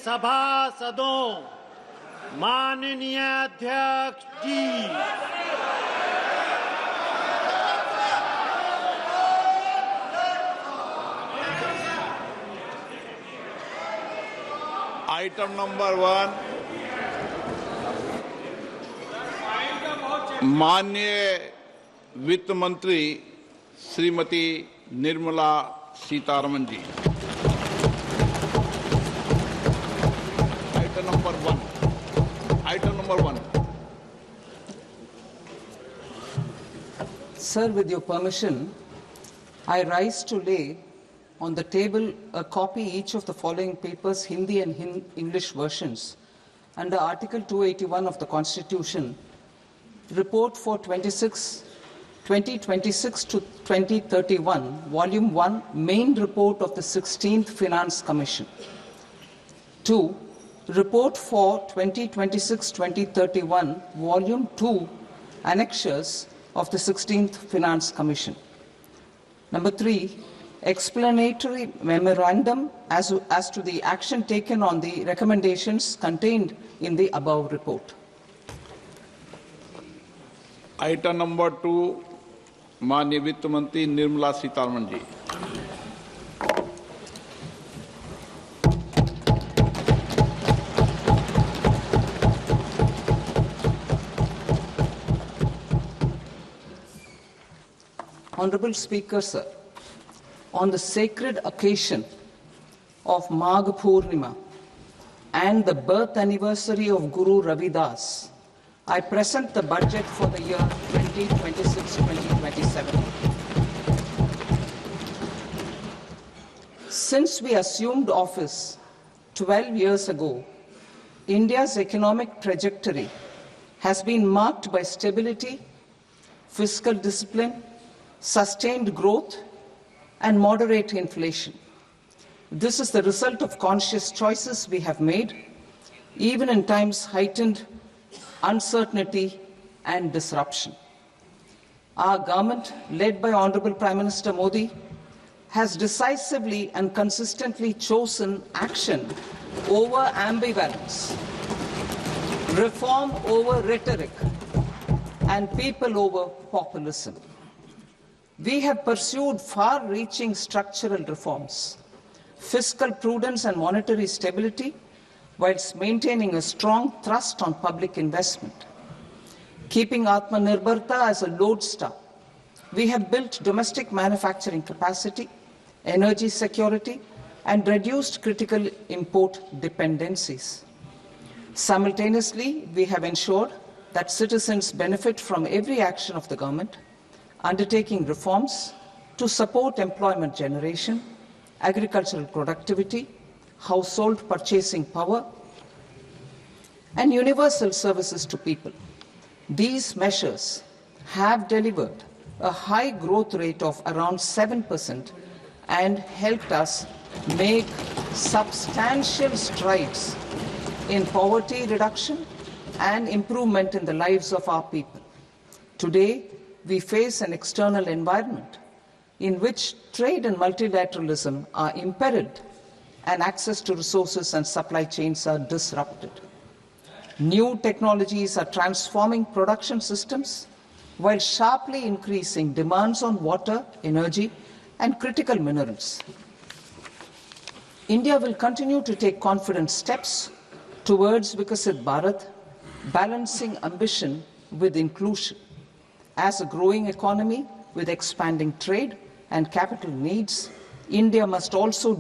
सभासदों, माननीय अध्यक्ष जी, item number 1, माननीय वित्त मंत्री श्रीमती निर्मला सीतारमन जी। Item number 1. Sir, with your permission, I rise to lay on the table a copy each of the following papers, Hindi and English versions, under Article 281 of the Constitution, Report for 2026 to 2031, Volume 1, Main Report of the 16th Finance Commission. 2. Report for 2026-2031, Volume 2, Annexures of the 16th Finance Commission. Number 3, explanatory memorandum as to the action taken on the recommendations contained in the above report. Item number 2, माननीय वित्त मंत्री निर्मला सीतारमन जी। Honorable Speaker, sir, on the sacred occasion of Magh Purnima and the birth anniversary of Guru Ravidas, I present the budget for the year 2026-2027. Since we assumed office 12 years ago, India's economic trajectory has been marked by stability, fiscal discipline, sustained growth, and moderate inflation. This is the result of conscious choices we have made, even in times heightened uncertainty and disruption. Our government, led by Honorable Prime Minister Modi, has decisively and consistently chosen action over ambivalence, reform over rhetoric, and people over populism. We have pursued far-reaching structural reforms, fiscal prudence and monetary stability, whilst maintaining a strong thrust on public investment. Keeping Atmanirbharta as a lodestar, we have built domestic manufacturing capacity, energy security, and reduced critical import dependencies. Simultaneously, we have ensured that citizens benefit from every action of the government, undertaking reforms to support employment generation, agricultural productivity, household purchasing power, and universal services to people. These measures have delivered a high growth rate of around 7% and helped us make substantial strides in poverty reduction and improvement in the lives of our people. Today, we face an external environment in which trade and multilateralism are imperiled and access to resources and supply chains are disrupted. New technologies are transforming production systems while sharply increasing demands on water, energy, and critical minerals. India will continue to take confident steps towards Vikasit Bharat, balancing ambition with inclusion. As a growing economy with expanding trade and capital needs, India must also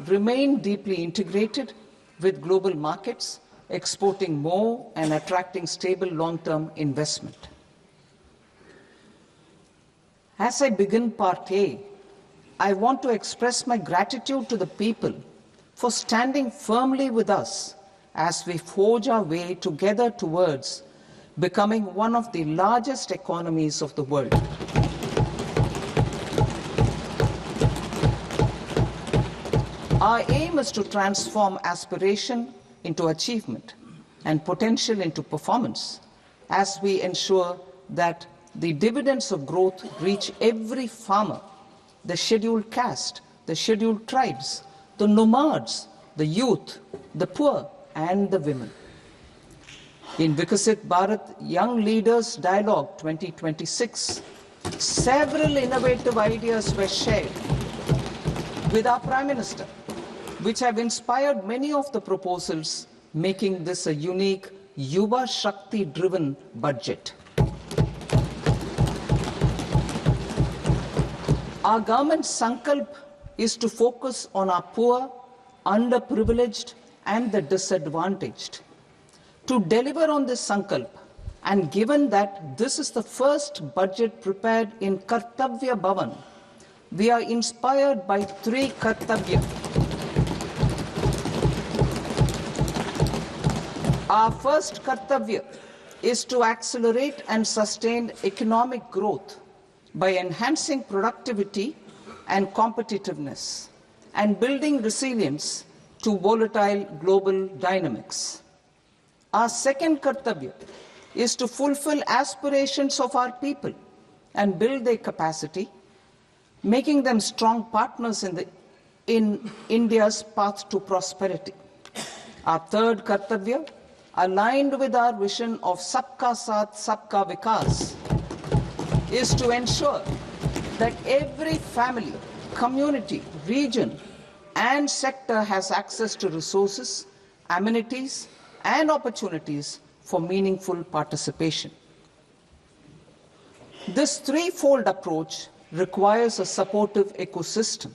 remain deeply integrated with global markets, exporting more and attracting stable long-term investment. As I begin Part A, I want to express my gratitude to the people for standing firmly with us as we forge our way together towards becoming one of the largest economies of the world. Our aim is to transform aspiration into achievement and potential into performance as we ensure that the dividends of growth reach every farmer, the scheduled caste, the scheduled tribes, the nomads, the youth, the poor, and the women. In Vikasit Bharat Young Leaders Dialogue 2026, several innovative ideas were shared with our Prime Minister, which have inspired many of the proposals, making this a unique Yuva Shakti-driven budget. Our government's sankalp is to focus on our poor, underprivileged, and the disadvantaged. To deliver on this sankalp, and given that this is the first budget prepared in Kartavya Bhavan, we are inspired by three Kartavya. Our first Kartavya is to accelerate and sustain economic growth by enhancing productivity and competitiveness and building resilience to volatile global dynamics. Our second Kartavya is to fulfill aspirations of our people and build their capacity, making them strong partners in India's path to prosperity. Our third Kartavya, aligned with our vision of Sabka Saath, Sabka Vikas, is to ensure that every family, community, region, and sector has access to resources, amenities, and opportunities for meaningful participation. This threefold approach requires a supportive ecosystem.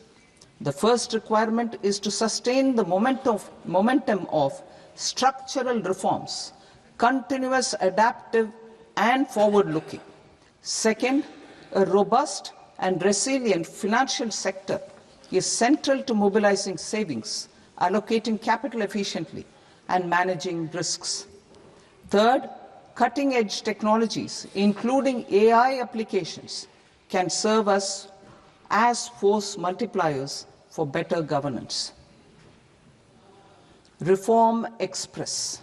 The first requirement is to sustain the momentum of structural reforms, continuous, adaptive, and forward-looking. Second, a robust and resilient financial sector is central to mobilizing savings, allocating capital efficiently, and managing risks. Third, cutting-edge technologies, including AI applications, can serve us as force multipliers for better governance. Reform Express.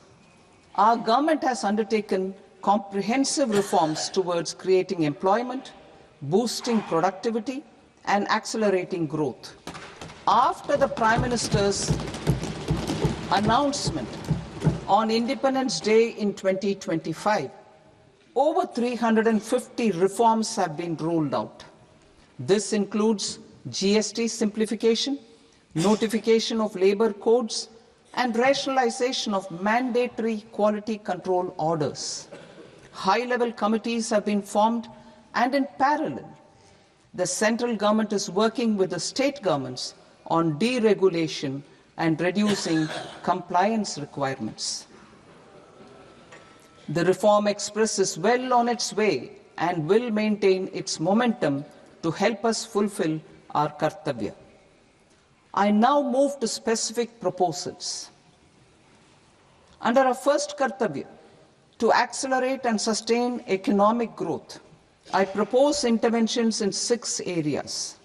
Our government has undertaken comprehensive reforms towards creating employment, boosting productivity, and accelerating growth. After the Prime Minister's announcement on Independence Day in 2025, over 350 reforms have been rolled out. This includes GST simplification, notification of labor codes, and rationalization of mandatory quality control orders. High-level committees have been formed, and in parallel, the central government is working with the state governments on deregulation and reducing compliance requirements. The Reform Express is well on its way and will maintain its momentum to help us fulfill our Kartavya. I now move to specific proposals. Under our first Kartavya, to accelerate and sustain economic growth, I propose interventions in 6 areas.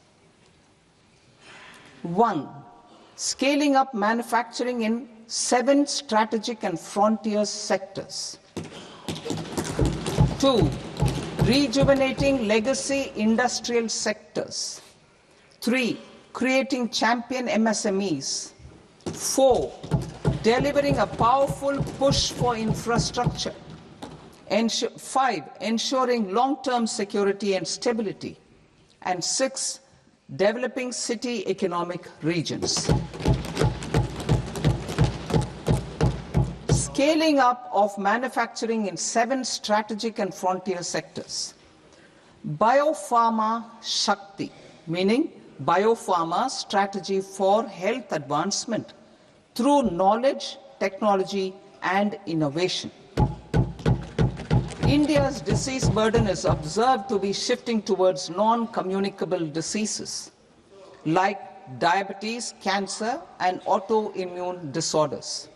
1. Scaling up manufacturing in 7 strategic and frontier sectors. 2. Rejuvenating legacy industrial sectors. 3. Creating champion MSMEs. 4. Delivering a powerful push for infrastructure. 5. Ensuring long-term security and stability. And 6. Developing city economic regions. Scaling up of manufacturing in 7 strategic and frontier sectors. Biopharma Shakti, meaning biopharma strategy for health advancement through knowledge, technology, and innovation. India's disease burden is observed to be shifting towards non-communicable diseases like diabetes, cancer, and autoimmune disorders.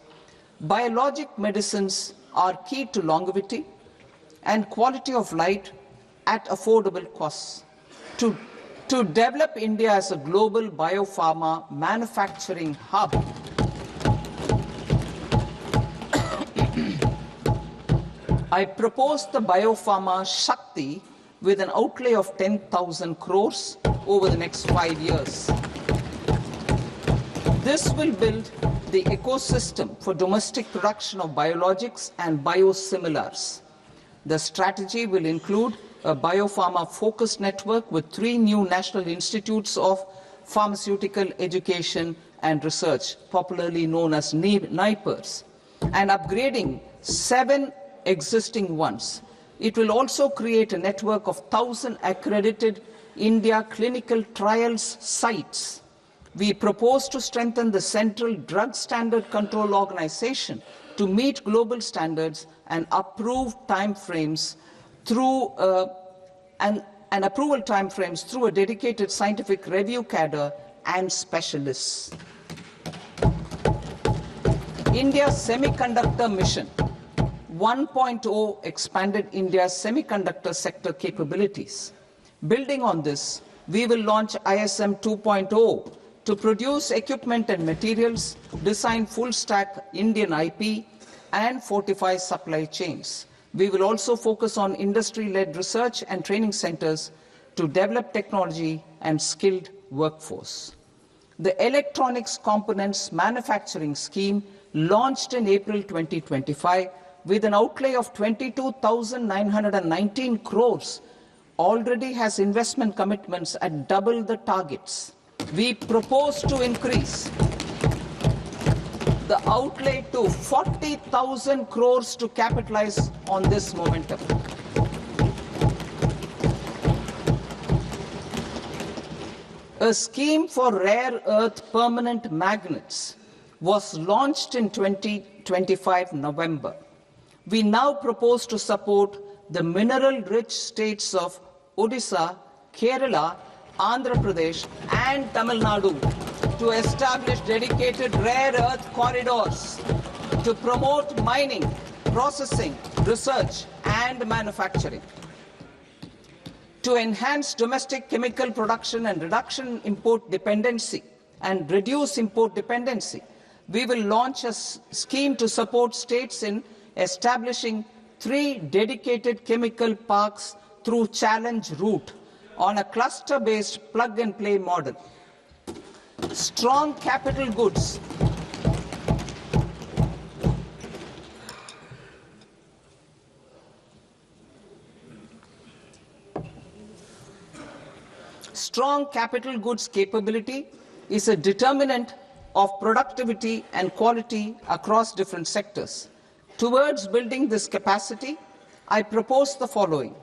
Biologic medicines are key to longevity and quality of life at affordable costs. To develop India as a global biopharma manufacturing hub, I propose the Biopharma Shakti with an outlay of 10,000 crores over the next 5 years. This will build the ecosystem for domestic production of biologics and biosimilars. The strategy will include a biopharma-focused network with 3 new national institutes of pharmaceutical education and research, popularly known as NIPERs, and upgrading 7 existing ones. It will also create a network of 1,000 accredited India clinical trials sites. We propose to strengthen the Central Drug Standard Control Organization to meet global standards and approve timeframes through approval timeframes through a dedicated scientific review cadre and specialists. India's semiconductor mission 1.0 expanded India's semiconductor sector capabilities. Building on this, we will launch ISM 2.0 to produce equipment and materials, design full-stack Indian IP, and fortify supply chains. We will also focus on industry-led research and training centers to develop technology and skilled workforce. The Electronics Components Manufacturing Scheme, launched in April 2025 with an outlay of 22,919 crores, already has investment commitments at double the targets. We propose to increase the outlay to 40,000 crores to capitalize on this momentum. A scheme for rare earth permanent magnets was launched in 2025 November. We now propose to support the mineral-rich states of Odisha, Kerala, Andhra Pradesh, and Tamil Nadu to establish dedicated rare earth corridors to promote mining, processing, research, and manufacturing. To enhance domestic chemical production and reduce import dependency, we will launch a scheme to support states in establishing 3 dedicated chemical parks through challenge route on a cluster-based plug-and-play model. Strong capital goods capability is a determinant of productivity and quality across different sectors. Towards building this capacity, I propose the following.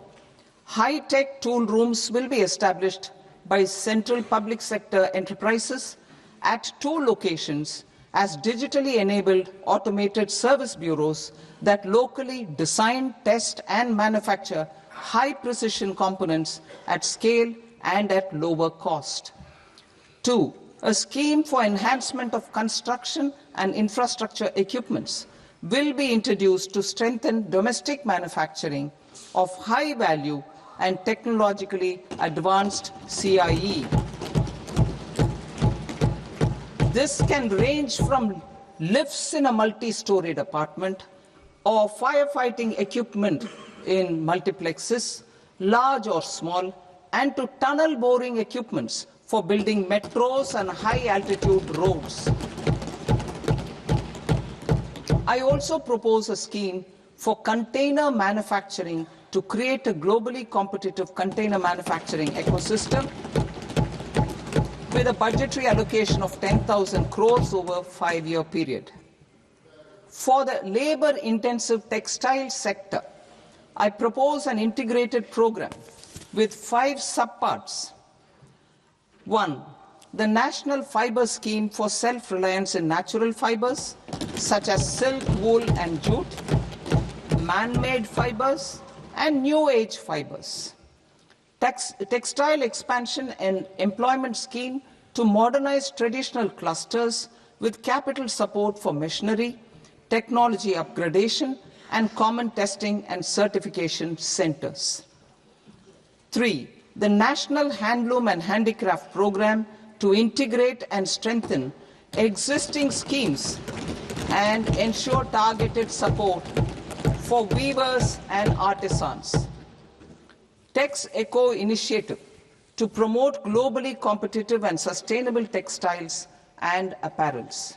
High-tech tool rooms will be established by central public sector enterprises at 2 locations as digitally enabled automated service bureaus that locally design, test, and manufacture high-precision components at scale and at lower cost. 2. A scheme for enhancement of construction and infrastructure equipments will be introduced to strengthen domestic manufacturing of high-value and technologically advanced CIE. This can range from lifts in a multi-storied apartment or firefighting equipment in multiplexes, large or small, and to tunnel boring equipments for building metros and high-altitude roads. I also propose a scheme for container manufacturing to create a globally competitive container manufacturing ecosystem with a budgetary allocation of 10,000 crores over a 5-year period. For the labor-intensive textile sector, I propose an integrated program with 5 subparts. 1. The National Fiber Scheme for self-reliance in natural fibers, such as silk, wool, and jute, man-made fibers, and new-age fibers. Textile expansion and employment scheme to modernize traditional clusters with capital support for machinery, technology upgradation, and common testing and certification centers. 3. The National Handloom and Handicraft Program to integrate and strengthen existing schemes and ensure targeted support for weavers and artisans. Tex Eco initiative to promote globally competitive and sustainable textiles and apparels.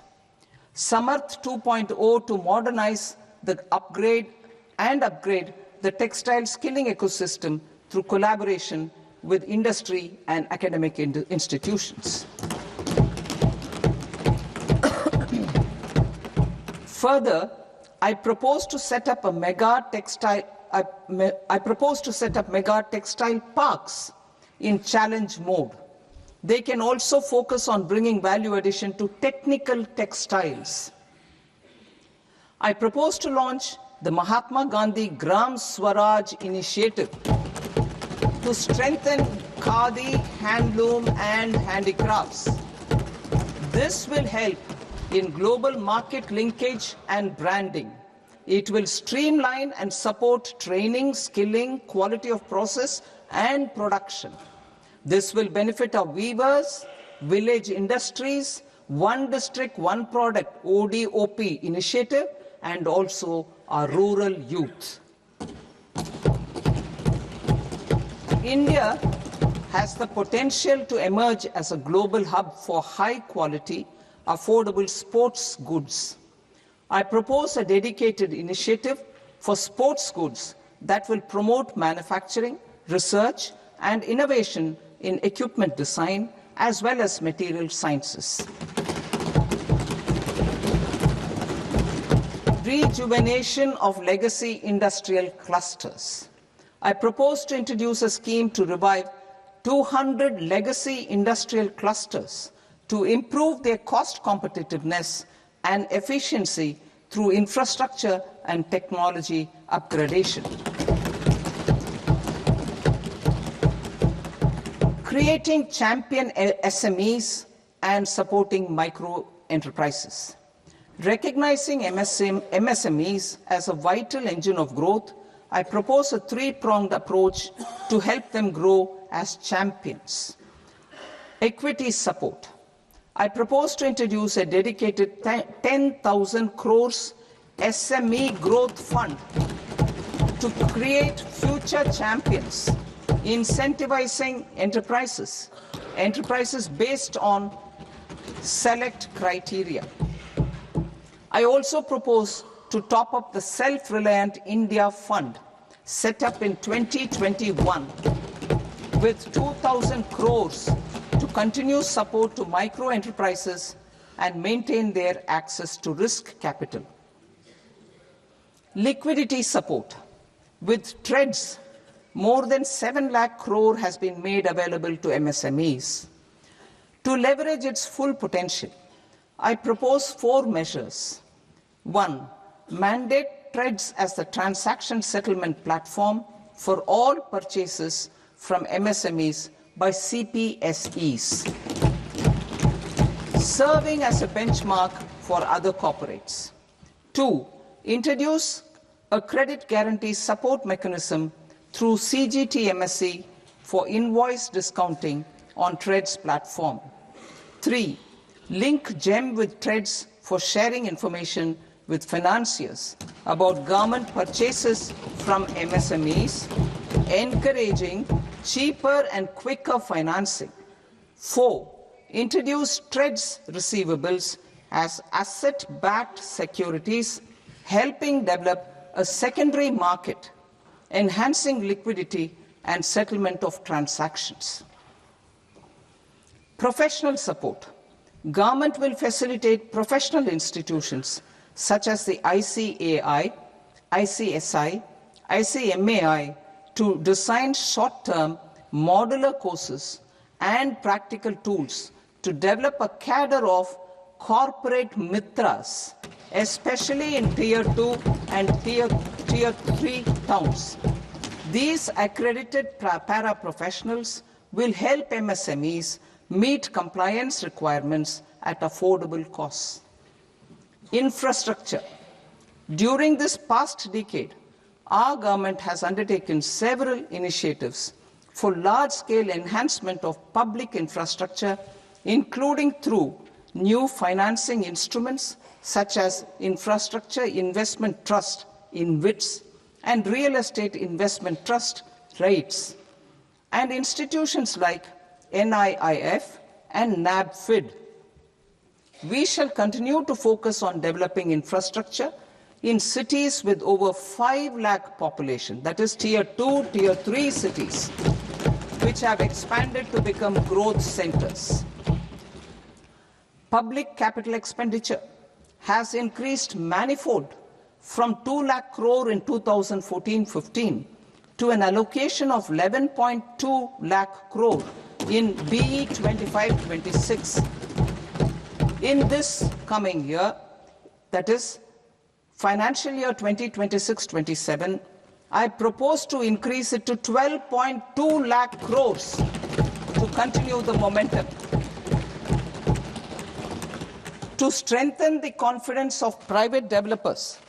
Samarth 2.0 to modernize the upgrade the textile skilling ecosystem through collaboration with industry and academic institutions. Further, I propose to set up mega textile parks in challenge mode. They can also focus on bringing value addition to technical textiles. I propose to launch the Mahatma Gandhi Gram Swaraj initiative to strengthen khadi, handloom, and handicrafts. This will help in global market linkage and branding. It will streamline and support training, skilling, quality of process, and production. This will benefit our weavers, village industries, one district, one product, ODOP initiative, and also our rural youth. India has the potential to emerge as a global hub for high-quality, affordable sports goods. I propose a dedicated initiative for sports goods that will promote manufacturing, research, and innovation in equipment design as well as material sciences. Rejuvenation of legacy industrial clusters. I propose to introduce a scheme to revive 200 legacy industrial clusters to improve their cost competitiveness and efficiency through infrastructure and technology upgradation. Creating champion SMEs and supporting micro enterprises. Recognizing MSMEs as a vital engine of growth, I propose a three-pronged approach to help them grow as champions. Equity support. I propose to introduce a dedicated 10,000 crores SME growth fund to create future champions, incentivizing enterprises based on select criteria. I also propose to top up the Self-Reliant India Fund set up in 2021 with 2,000 crores to continue support to micro enterprises and maintain their access to risk capital. Liquidity support. With TREDS, more than 7 lakh crore has been made available to MSMEs. To leverage its full potential, I propose 4 measures. 1. Mandate TREDS as the transaction settlement platform for all purchases from MSMEs by CPSEs, serving as a benchmark for other corporates. 2. Introduce a credit guarantee support mechanism through CGT MSE for invoice discounting on TREDS platform. 3. Link GEM with TREDS for sharing information with financiers about government purchases from MSMEs, encouraging cheaper and quicker financing. 4. Introduce TREDS receivables as asset-backed securities, helping develop a secondary market, enhancing liquidity and settlement of transactions. Professional support. Government will facilitate professional institutions such as the ICAI, ICSI, ICMAI to design short-term modular courses and practical tools to develop a cadre of corporate mitras, especially in Tier 2 and Tier 3 towns. These accredited para-professionals will help MSMEs meet compliance requirements at affordable costs. Infrastructure. During this past decade, our government has undertaken several initiatives for large-scale enhancement of public infrastructure, including through new financing instruments such as Infrastructure Investment Trust (InvITs) and Real Estate Investment Trust (REITs), and institutions like NIIF and NABFID. We shall continue to focus on developing infrastructure in cities with over 5 lakh population, that is Tier 2, Tier 3 cities, which have expanded to become growth centers. Public capital expenditure has increased manifold from 2 lakh crore in 2014-15 to an allocation of 11.2 lakh crore in BE 25-26. In this coming year, that is financial year 2026-27, I propose to increase it to 12.2 lakh crores to continue the momentum. To strengthen the confidence of private developers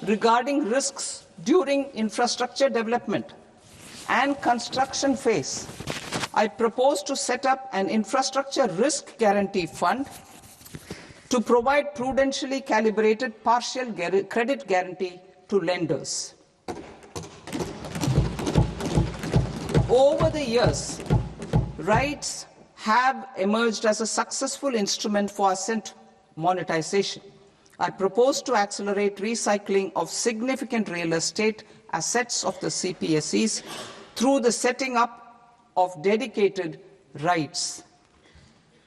regarding risks during infrastructure development and construction phase, I propose to set up an infrastructure risk guarantee fund to provide prudentially calibrated partial credit guarantee to lenders. Over the years, rights have emerged as a successful instrument for asset monetization. I propose to accelerate recycling of significant real estate assets of the CPSEs through the setting up of dedicated rights.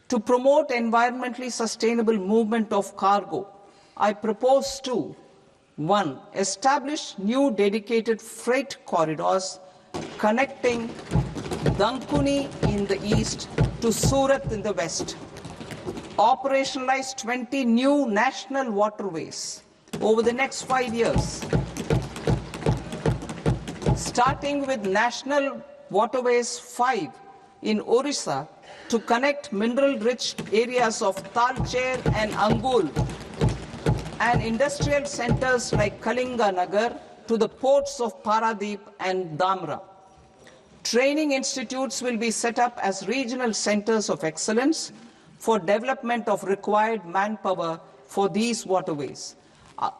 To promote environmentally sustainable movement of cargo, I propose to 1. Establish new dedicated freight corridors connecting Dankuni in the east to Surat in the west. Operationalize 20 new national waterways over the next 5 years, starting with National Waterways 5 in Orissa to connect mineral-rich areas of Talcher and Angul and industrial centers like Kalinga Nagar to the ports of Paradeep and Dhamra. Training institutes will be set up as regional centers of excellence for development of required manpower for these waterways.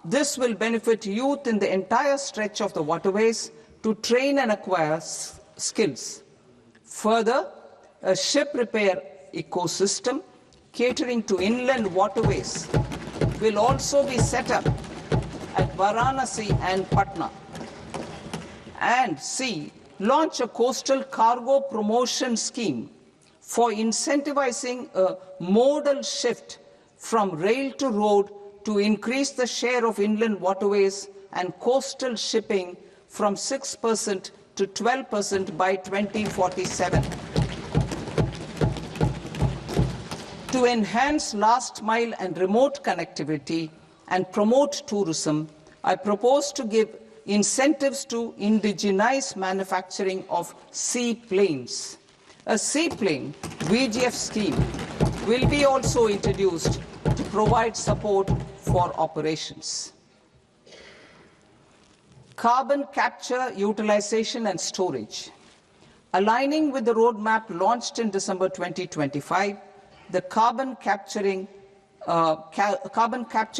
This will benefit youth in the entire stretch of the waterways to train and acquire skills. Further, a ship repair ecosystem catering to inland waterways will also be set up at Varanasi and Patna. And C, launch a coastal cargo promotion scheme for incentivizing a modal shift from rail to road to increase the share of inland waterways and coastal shipping from 6% to 12% by 2047. To enhance last mile and remote connectivity and promote tourism, I propose to give incentives to indigenize manufacturing of seaplanes. A seaplane VGF scheme will be also introduced to provide support for operations. Carbon capture, utilization and storage. Aligning with the roadmap launched in December 2025, the carbon capture,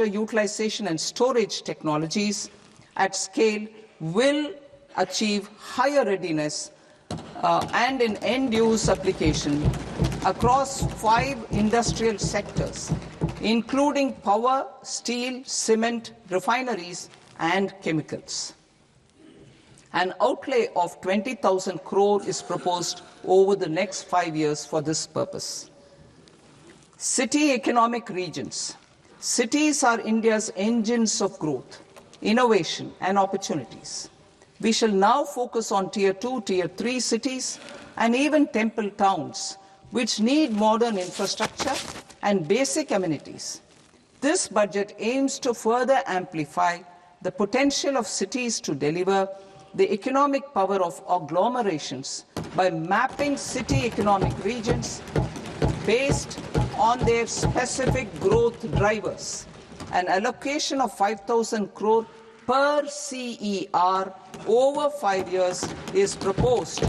utilization and storage technologies at scale will achieve higher readiness and in end-use application across 5 industrial sectors, including power, steel, cement, refineries, and chemicals. An outlay of 20,000 crore is proposed over the next 5 years for this purpose. City economic regions. Cities are India's engines of growth, innovation, and opportunities. We shall now focus on Tier 2, Tier 3 cities, and even temple towns, which need modern infrastructure and basic amenities. This budget aims to further amplify the potential of cities to deliver the economic power of agglomerations by mapping city economic regions based on their specific growth drivers. An allocation of 5,000 crore per CER over 5 years is proposed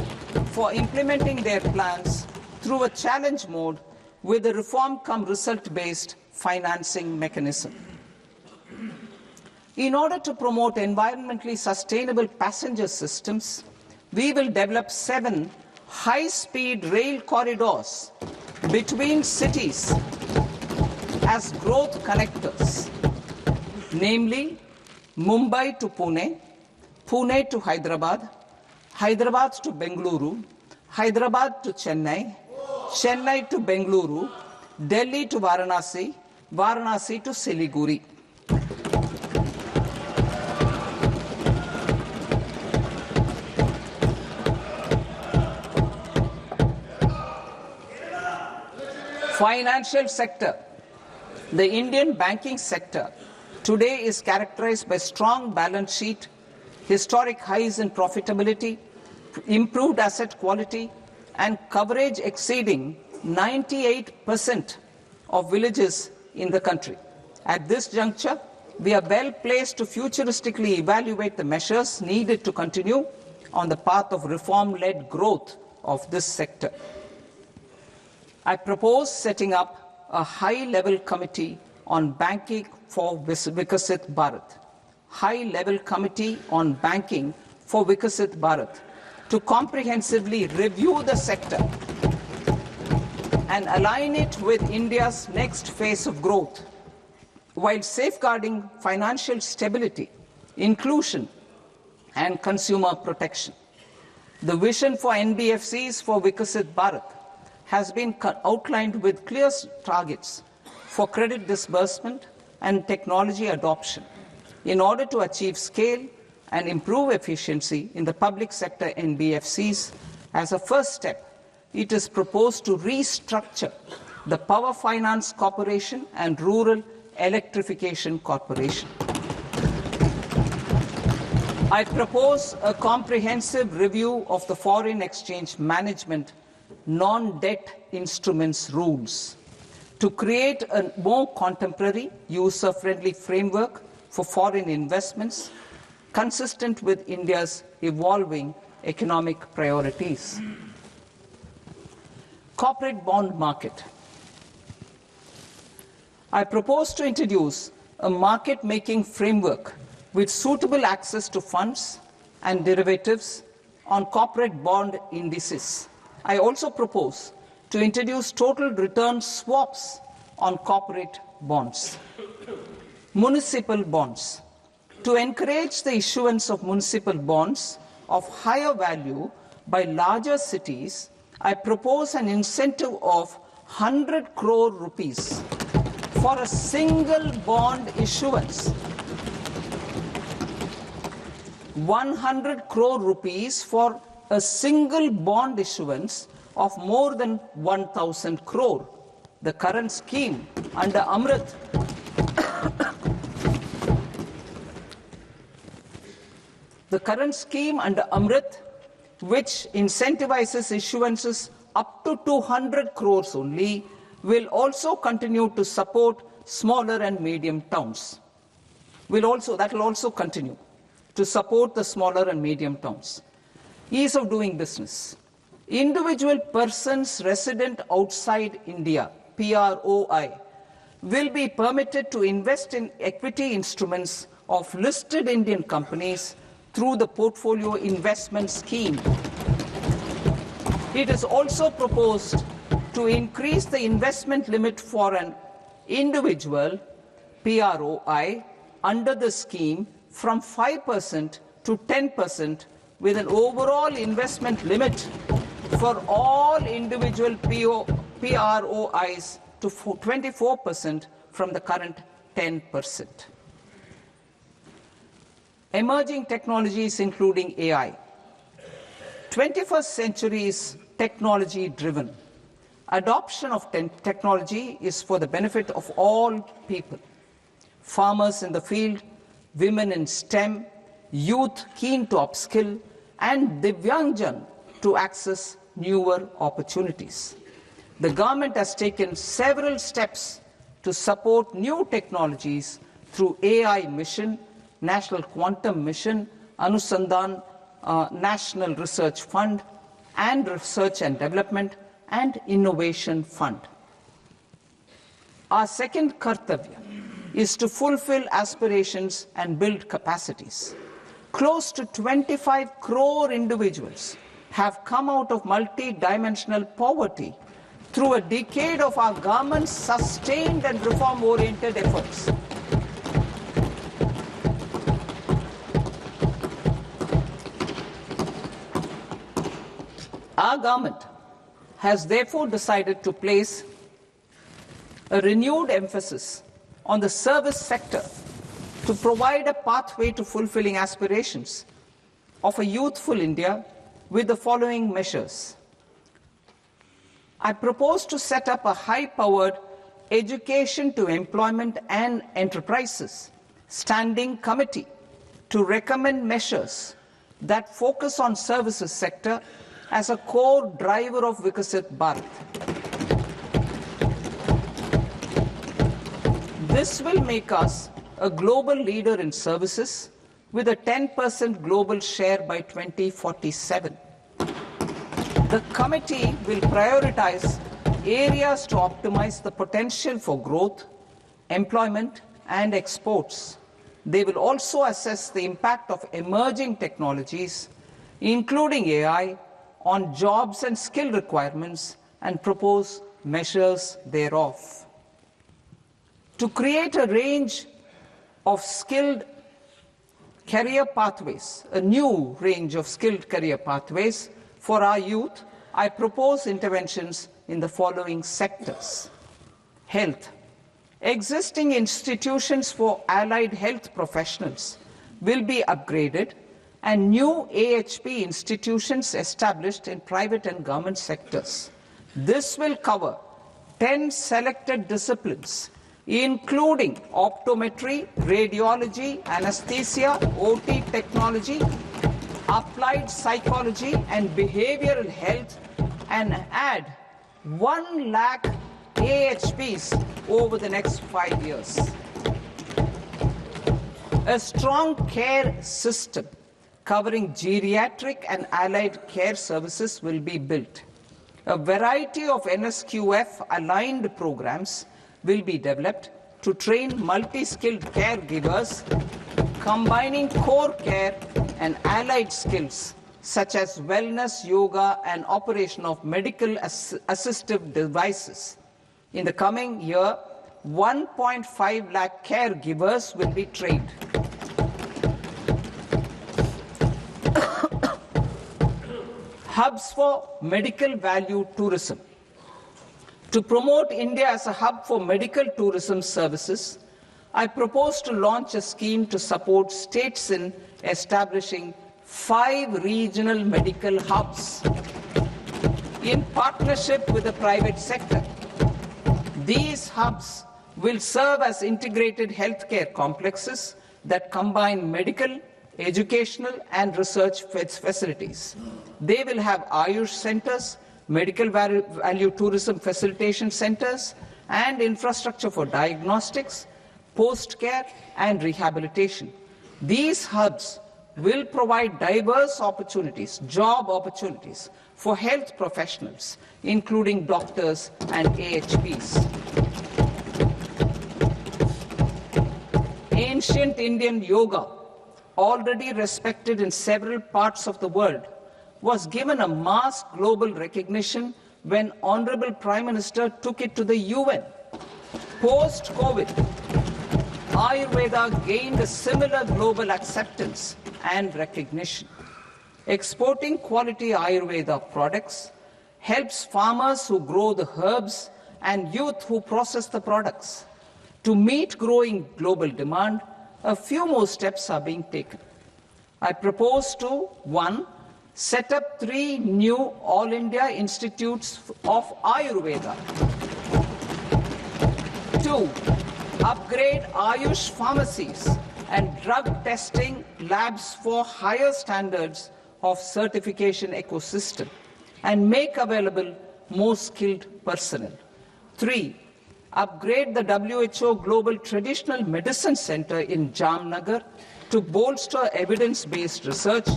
for implementing their plans through a challenge mode with a reform-cum-result-based financing mechanism. In order to promote environmentally sustainable passenger systems, we will develop 7 high-speed rail corridors between cities as growth connectors, namely Mumbai to Pune, Pune to Hyderabad, Hyderabad to Bengaluru, Hyderabad to Chennai, Chennai to Bengaluru, Delhi to Varanasi, Varanasi to Siliguri. Financial sector. The Indian banking sector today is characterized by strong balance sheet, historic highs in profitability, improved asset quality, and coverage exceeding 98% of villages in the country. At this juncture, we are well placed to futuristically evaluate the measures needed to continue on the path of reform-led growth of this sector. I propose setting up a high-level committee on banking for Vikasit Bharat. High-level committee on banking for Vikasit Bharat to comprehensively review the sector and align it with India's next phase of growth, while safeguarding financial stability, inclusion, and consumer protection. The vision for NBFCs for Vikasit Bharat has been outlined with clear targets for credit disbursement and technology adoption in order to achieve scale and improve efficiency in the public sector NBFCs. As a first step, it is proposed to restructure the Power Finance Corporation and Rural Electrification Corporation. I propose a comprehensive review of the foreign exchange management non-debt instruments rules to create a more contemporary, user-friendly framework for foreign investments consistent with India's evolving economic priorities. Corporate bond market. I propose to introduce a market-making framework with suitable access to funds and derivatives on corporate bond indices. I also propose to introduce total return swaps on corporate bonds. Municipal bonds. To encourage the issuance of municipal bonds of higher value by larger cities, I propose an incentive of 100 crore rupees for a single bond issuance. 100 crore rupees for a single bond issuance of more than 1,000 crore. The current scheme under Amrit which incentivizes issuances up to 200 crores only, will also continue to support smaller and medium towns. That will also continue to support the smaller and medium towns. Ease of doing business. Individual persons resident outside India, PROI, will be permitted to invest in equity instruments of listed Indian companies through the Portfolio Investment Scheme. It is also proposed to increase the investment limit for an individual PROI under the scheme from 5% to 10%, with an overall investment limit for all individual PROIs to 24% from the current 10%. Emerging technologies including AI. 21st century is technology-driven. Adoption of technology is for the benefit of all people. Farmers in the field, women in STEM, youth keen to upskill, and Divyangjan to access newer opportunities. The government has taken several steps to support new technologies through AI Mission, National Quantum Mission, Anusandhan National Research Fund, and Research and Development and Innovation Fund. Our second kartavya is to fulfill aspirations and build capacities. Close to 25 crore individuals have come out of multi-dimensional poverty through a decade of our government's sustained and reform-oriented efforts. Our government has therefore decided to place a renewed emphasis on the service sector to provide a pathway to fulfilling aspirations of a youthful India with the following measures. I propose to set up a high-powered education to employment and enterprises standing committee to recommend measures that focus on services sector as a core driver of Vikasit Bharat. This will make us a global leader in services with a 10% global share by 2047. The committee will prioritize areas to optimize the potential for growth, employment, and exports. They will also assess the impact of emerging technologies, including AI, on jobs and skill requirements and propose measures thereof. To create a range of skilled career pathways, a new range of skilled career pathways for our youth, I propose interventions in the following sectors. Health. Existing institutions for allied health professionals will be upgraded and new AHP institutions established in private and government sectors. This will cover 10 selected disciplines, including optometry, radiology, anesthesia, OT technology, applied psychology and behavioral health, and add 1 lakh AHPs over the next 5 years. A strong care system covering geriatric and allied care services will be built. A variety of NSQF-aligned programs will be developed to train multi-skilled caregivers, combining core care and allied skills such as wellness, yoga, and operation of medical assistive devices. In the coming year, 1.5 lakh caregivers will be trained. Hubs for medical value tourism. To promote India as a hub for medical tourism services, I propose to launch a scheme to support states in establishing 5 regional medical hubs in partnership with the private sector. These hubs will serve as integrated healthcare complexes that combine medical, educational, and research facilities. They will have Ayush centers, medical value tourism facilitation centers, and infrastructure for diagnostics, post-care, and rehabilitation. These hubs will provide diverse opportunities, job opportunities, for health professionals, including doctors and AHPs. Ancient Indian yoga, already respected in several parts of the world, was given a mass global recognition when Honorable Prime Minister took it to the UN. Post-COVID, Ayurveda gained a similar global acceptance and recognition. Exporting quality Ayurveda products helps farmers who grow the herbs and youth who process the products. To meet growing global demand, a few more steps are being taken. I propose to, 1, set up 3 new All India Institutes of Ayurveda. 2, upgrade Ayush pharmacies and drug testing labs for higher standards of certification ecosystem and make available more skilled personnel. 3, upgrade the WHO Global Traditional Medicine Center in Jamnagar to bolster evidence-based research,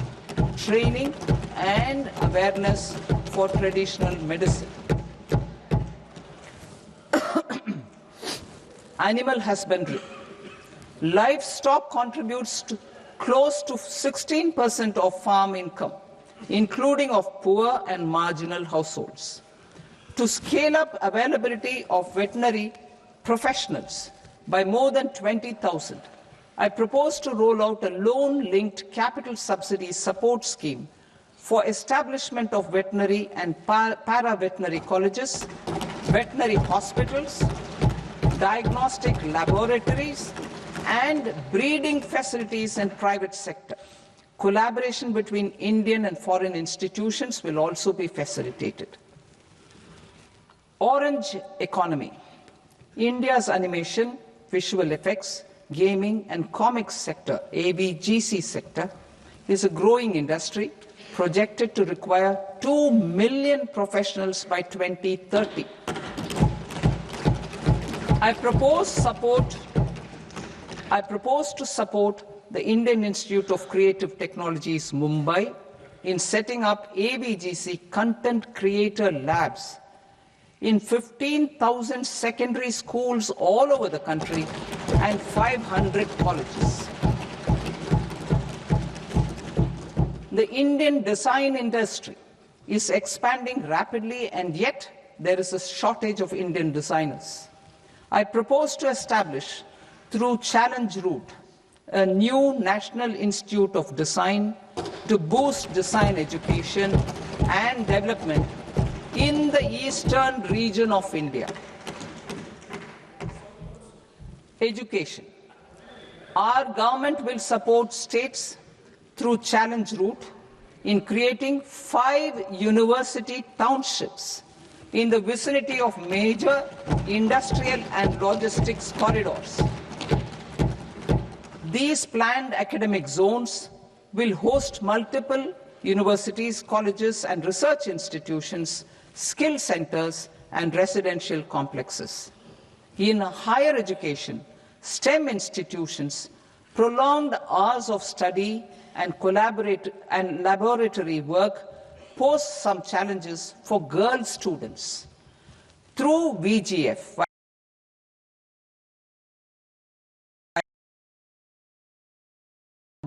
training, and awareness for traditional medicine. Animal husbandry. Livestock contributes to close to 16% of farm income, including of poor and marginal households. to scale up availability of veterinary professionals by more than 20,000. I propose to roll out a loan-linked capital subsidy support scheme for establishment of veterinary and para-veterinary colleges, veterinary hospitals, diagnostic laboratories, and breeding facilities in private sector. Collaboration between Indian and foreign institutions will also be facilitated. Orange economy. India's animation, visual effects, gaming and comics sector, AVGC sector, is a growing industry projected to require 2 million professionals by 2030. I propose to support the Indian Institute of Creative Technologies, Mumbai, in setting up AVGC content creator labs in 15,000 secondary schools all over the country and 500 colleges. The Indian design industry is expanding rapidly, and yet there is a shortage of Indian designers. I propose to establish, through Challenge Route, a new National Institute of Design to boost design education and development in the eastern region of India. Education. Our government will support states through Challenge Route in creating 5 university townships in the vicinity of major industrial and logistics corridors. These planned academic zones will host multiple universities, colleges, and research institutions, skill centers, and residential complexes. In higher education, STEM institutions, prolonged hours of study and laboratory work pose some challenges for girl students. Through VGF,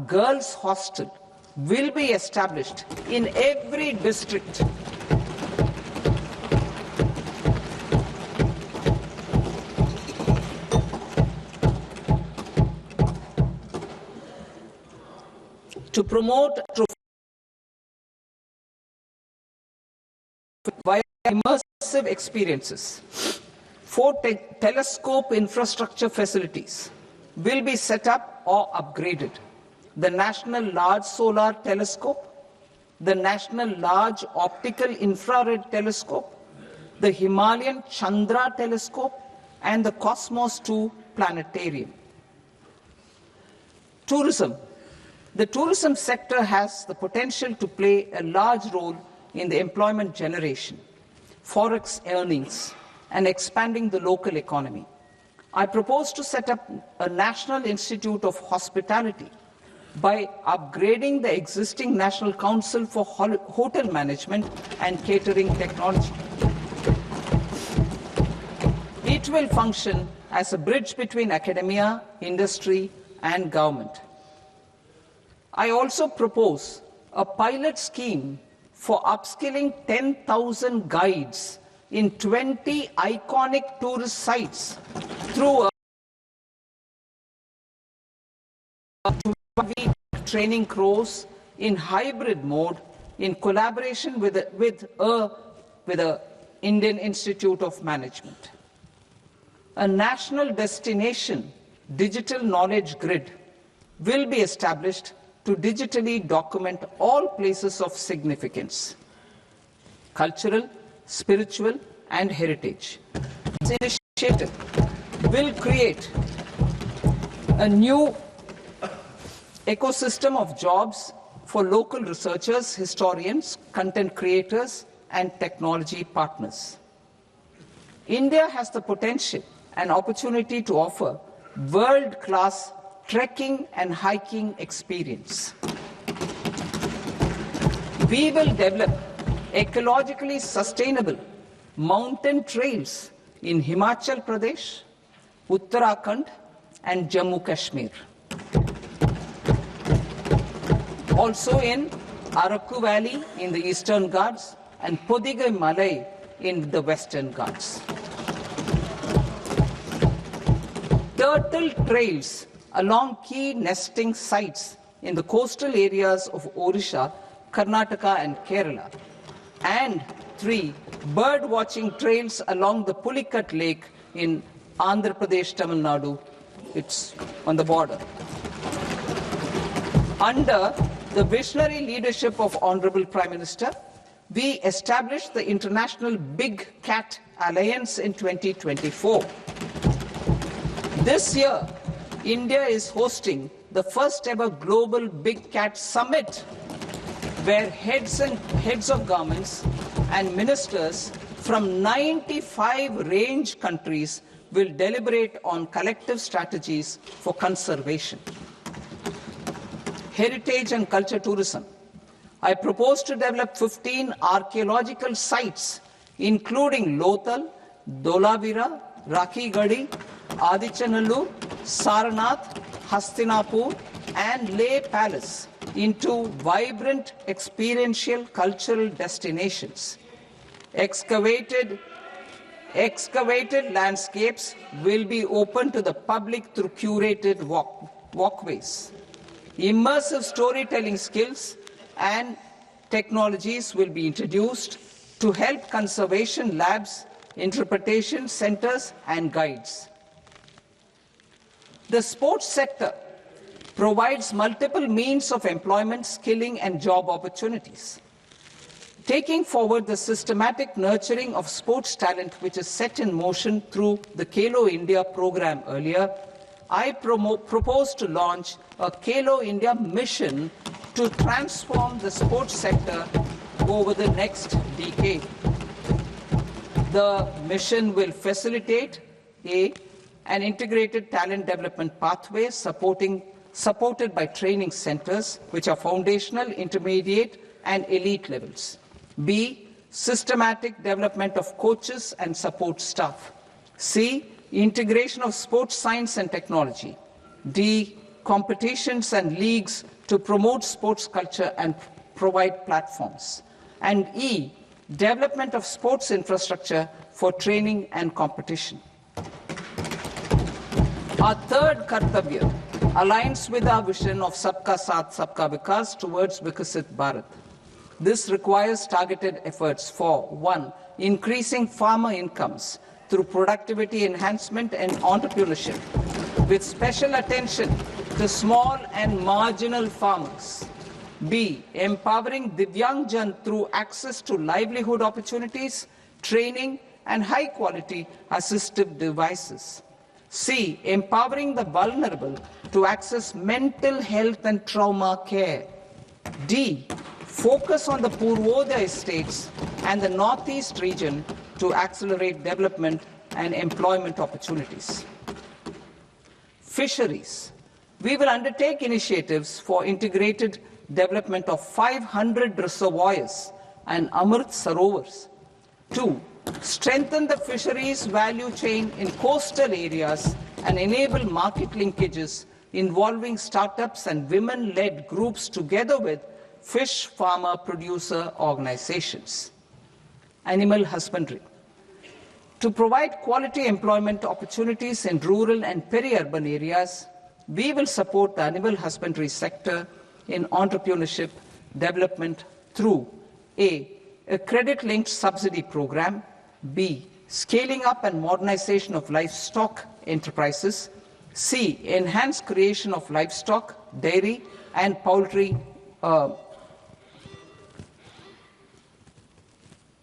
girls' hostel will be established in every district. To promote via immersive experiences, 4 telescope infrastructure facilities will be set up or upgraded. The National Large Solar Telescope, the National Large Optical Infrared Telescope, the Himalayan Chandra Telescope, and the Cosmos 2 Planetarium. Tourism. The tourism sector has the potential to play a large role in the employment generation, forex earnings, and expanding the local economy. I propose to set up a National Institute of Hospitality by upgrading the existing National Council for Hotel Management and Catering Technology. It will function as a bridge between academia, industry, and government. I also propose a pilot scheme for upskilling 10,000 guides in 20 iconic tourist sites through a 2-week training course in hybrid mode in collaboration with the Indian Institute of Management. A national destination digital knowledge grid will be established to digitally document all places of significance, cultural, spiritual, and heritage. This initiative will create a new ecosystem of jobs for local researchers, historians, content creators, and technology partners. India has the potential and opportunity to offer world-class trekking and hiking experience. We will develop ecologically sustainable mountain trails in Himachal Pradesh, Uttarakhand, and Jammu Kashmir. Also in Araku Valley in the Eastern Ghats and Podigai Malai in the Western Ghats. Turtle trails along key nesting sites in the coastal areas of Odisha, Karnataka and Kerala. And 3, bird watching trails along the Pulikat Lake in Andhra Pradesh, Tamil Nadu. It's on the border. Under the visionary leadership of Honorable Prime Minister, we established the International Big Cat Alliance in 2024. This year, India is hosting the first ever Global Big Cat Summit, where heads of governments and ministers from 95 range countries will deliberate on collective strategies for conservation. Heritage and culture tourism. I propose to develop 15 archaeological sites, including Lothal, Dolavira, Rakhigarhi, Adichanallur, Saranath, Hastinapur, and Leh Palace into vibrant experiential cultural destinations. Excavated landscapes will be open to the public through curated walkways. Immersive storytelling skills and technologies will be introduced to help conservation labs, interpretation centers, and guides. The sports sector provides multiple means of employment, skilling, and job opportunities. Taking forward the systematic nurturing of sports talent, which is set in motion through the Khelo India program earlier, I propose to launch a Khelo India mission to transform the sports sector over the next decade. The mission will facilitate an integrated talent development pathway supported by training centers, which are foundational, intermediate, and elite levels. B, systematic development of coaches and support staff. C, integration of sports science and technology. D, competitions and leagues to promote sports culture and provide platforms. And E, development of sports infrastructure for training and competition. Our third Kartavya aligns with our vision of Sabka Saath, Sabka Vikas towards Vikasit Bharat. This requires targeted efforts for 1, increasing farmer incomes through productivity enhancement and entrepreneurship, with special attention to small and marginal farmers. B, empowering Divyangjan through access to livelihood opportunities, training, and high-quality assistive devices. C, empowering the vulnerable to access mental health and trauma care. D, focus on the Purvodaya states and the Northeast region to accelerate development and employment opportunities. Fisheries. We will undertake initiatives for integrated development of 500 reservoirs and Amrit Sarovars. 2, strengthen the fisheries value chain in coastal areas and enable market linkages involving startups and women-led groups together with fish farmer producer organizations. Animal husbandry. To provide quality employment opportunities in rural and peri-urban areas, we will support the animal husbandry sector in entrepreneurship development through A, credit-linked subsidy program, B, scaling up and modernization of livestock enterprises, C, enhanced creation of livestock, dairy, and poultry,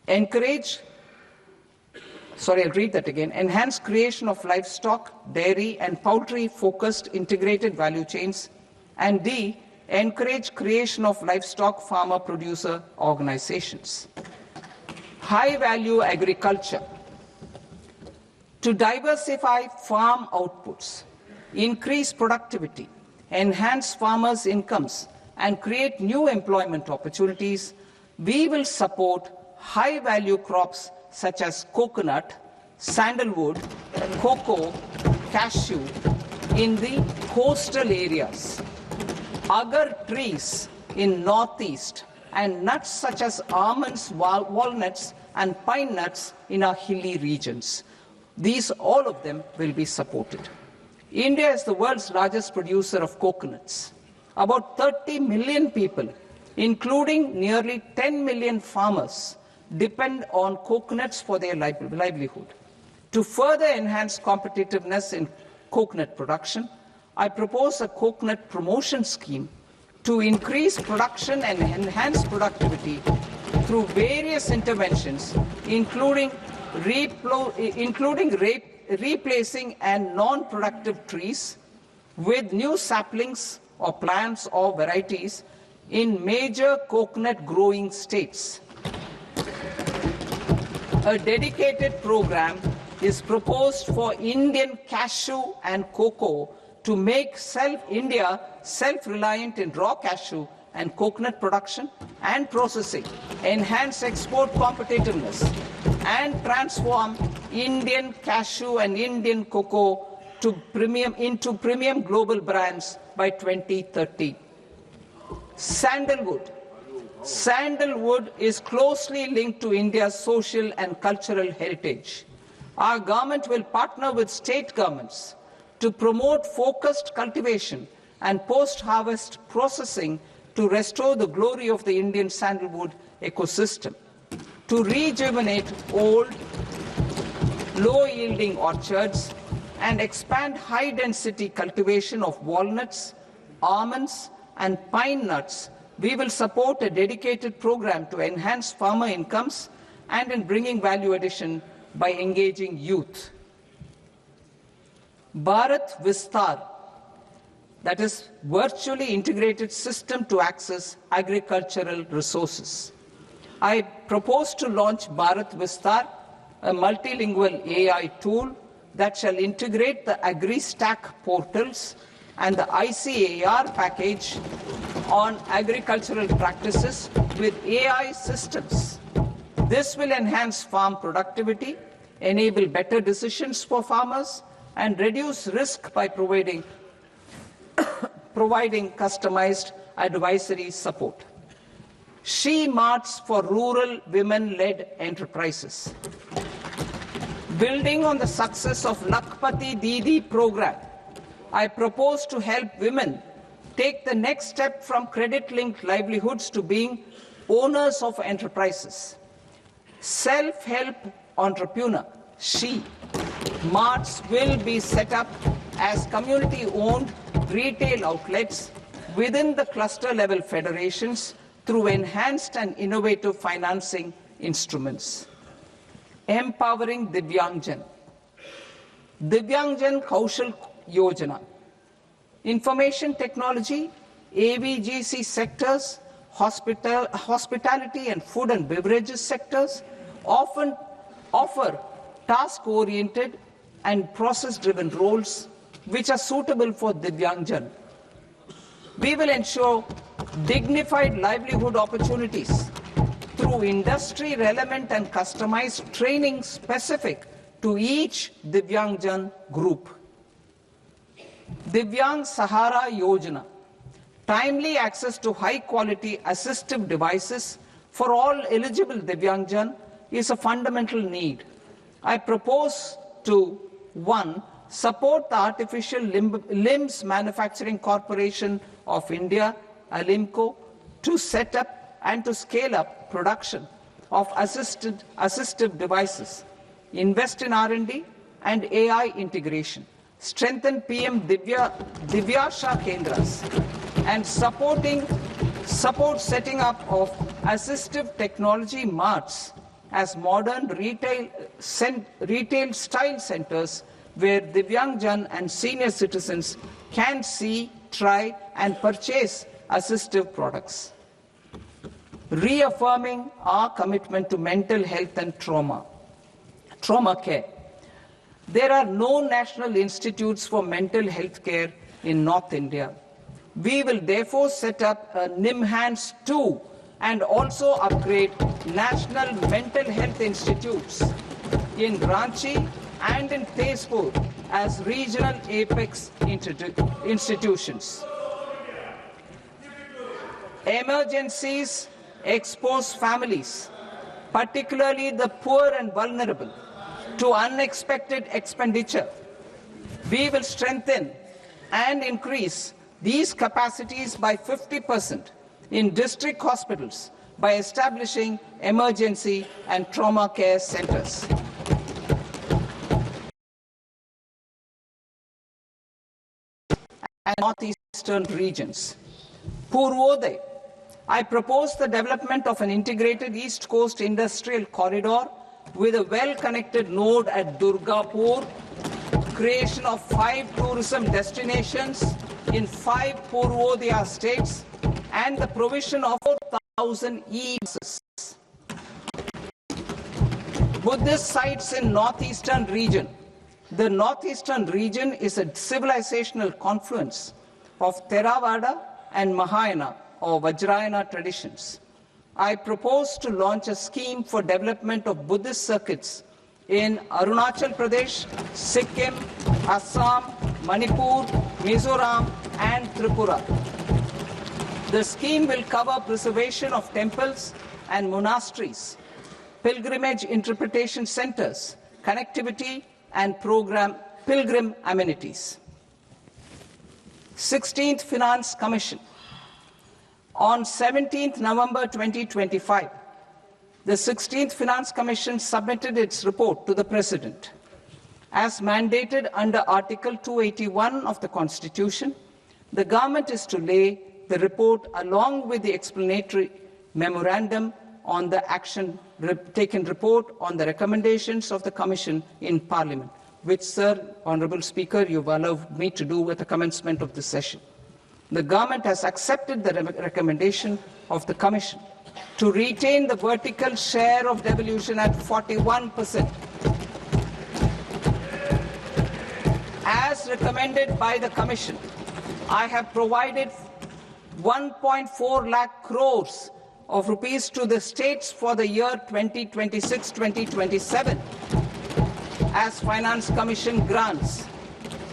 enhanced creation of livestock, dairy, and poultry-focused integrated value chains, and D, encourage creation of livestock farmer-producer organizations. High-value agriculture. To diversify farm outputs, increase productivity, enhance farmers' incomes, and create new employment opportunities, we will support high-value crops such as coconut, sandalwood, cocoa, cashew in the coastal areas, agar trees in Northeast, and nuts such as almonds, walnuts, and pine nuts in our hilly regions. All of them will be supported. India is the world's largest producer of coconuts. About 30 million people, including nearly 10 million farmers, depend on coconuts for their livelihood. To further enhance competitiveness in coconut production, I propose a coconut promotion scheme to increase production and enhance productivity through various interventions, including replacing and non-productive trees with new saplings or plants or varieties in major coconut growing states. A dedicated program is proposed for Indian cashew and cocoa to make India self-reliant in raw cashew and coconut production and processing, enhance export competitiveness, and transform Indian cashew and Indian cocoa into premium global brands by 2030. Sandalwood. Sandalwood is closely linked to India's social and cultural heritage. Our government will partner with state governments to promote focused cultivation and post-harvest processing to restore the glory of the Indian sandalwood ecosystem, to rejuvenate old, low-yielding orchards, and expand high-density cultivation of walnuts, almonds, and pine nuts. We will support a dedicated program to enhance farmer incomes and in bringing value addition by engaging youth. Bharat Vistar, that is virtually integrated system to access agricultural resources. I propose to launch Bharat Vistar, a multilingual AI tool that shall integrate the AgriStack portals and the ICAR package on agricultural practices with AI systems. This will enhance farm productivity, enable better decisions for farmers, and reduce risk by providing customized advisory support. She-Marts for rural women-led enterprises. Building on the success of Lakpati Didi program, I propose to help women take the next step from credit-linked livelihoods to being owners of enterprises. Self-help entrepreneur, She-Marts will be set up as community-owned retail outlets within the cluster-level federations through enhanced and innovative financing instruments. Empowering Divyangjan. Divyangjan Kaushal Yojana. Information technology, AVGC sectors, hospitality and food and beverages sectors often offer task-oriented and process-driven roles which are suitable for Divyangjan. We will ensure dignified livelihood opportunities through industry-relevant and customized training specific to each Divyangjan group. Divyang Sahara Yojana. Timely access to high-quality assistive devices for all eligible Divyangjan is a fundamental need. I propose to 1. Support the Artificial Limbs Manufacturing Corporation of India, Alimco, to set up and to scale up production of assistive devices, invest in R&D and AI integration, strengthen PM Divyasha Kendras, and support setting up of assistive technology marts as modern retail style centers where Divyangjan and senior citizens can see, try and purchase assistive products. Reaffirming our commitment to mental health and trauma care. There are no national institutes for mental health care in North India. We will therefore set up a NIMHANS 2 and also upgrade national mental health institutes in Ranchi and in Tezpur as regional apex institutions. Emergencies expose families, particularly the poor and vulnerable, to unexpected expenditure. We will strengthen and increase these capacities by 50% in district hospitals by establishing emergency and trauma care centers. And northeastern regions. Purvodaya. I propose the development of an integrated East Coast industrial corridor with a well-connected node at Durgapur, creation of 5 tourism destinations in 5 Purvodaya states, and the provision of 4,000 e-buses. Buddhist sites in northeastern region. The northeastern region is a civilizational confluence of Theravada and Mahayana or Vajrayana traditions. I propose to launch a scheme for development of Buddhist circuits in Arunachal Pradesh, Sikkim, Assam, Manipur, Mizoram, and Tripura. The scheme will cover preservation of temples and monasteries, pilgrimage interpretation centers, connectivity, and pilgrim amenities. 16th Finance Commission. On 17th November 2025, the 16th Finance Commission submitted its report to the President. As mandated under Article 281 of the Constitution, the government is to lay the report along with the explanatory memorandum on the action taken report on the recommendations of the Commission in Parliament, which, Sir, Honourable Speaker, you've allowed me to do at the commencement of the session. The government has accepted the recommendation of the Commission to retain the vertical share of devolution at 41%. As recommended by the Commission, I have provided 1.4 lakh crores of rupees to the states for the year 2026-2027 as Finance Commission grants.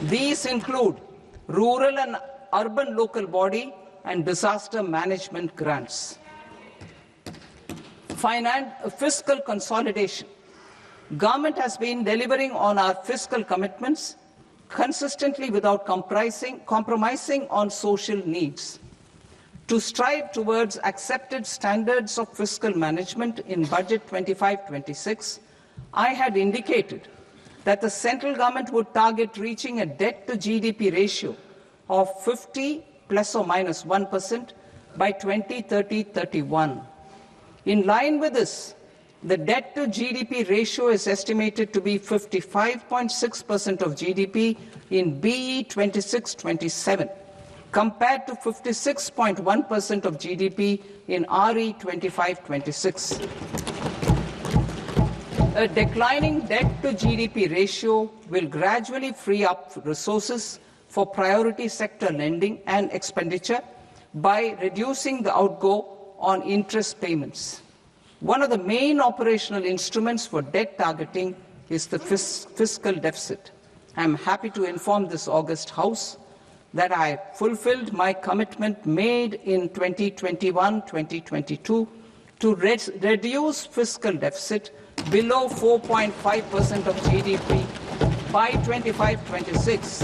These include rural and urban local body and disaster management grants. Fiscal consolidation. Government has been delivering on our fiscal commitments consistently without compromising on social needs. To strive towards accepted standards of fiscal management in Budget 25-26, I had indicated that the central government would target reaching a debt-to-GDP ratio of 50 plus or minus 1% by 2030-31. In line with this, the debt-to-GDP ratio is estimated to be 55.6% of GDP in BE 26-27. compared to 56.1% of GDP in RE 25-26. A declining debt-to-GDP ratio will gradually free up resources for priority sector lending and expenditure by reducing the outgo on interest payments. One of the main operational instruments for debt targeting is the fiscal deficit. I am happy to inform this august House that I fulfilled my commitment made in 2021-2022 to reduce fiscal deficit below 4.5% of GDP by 25-26.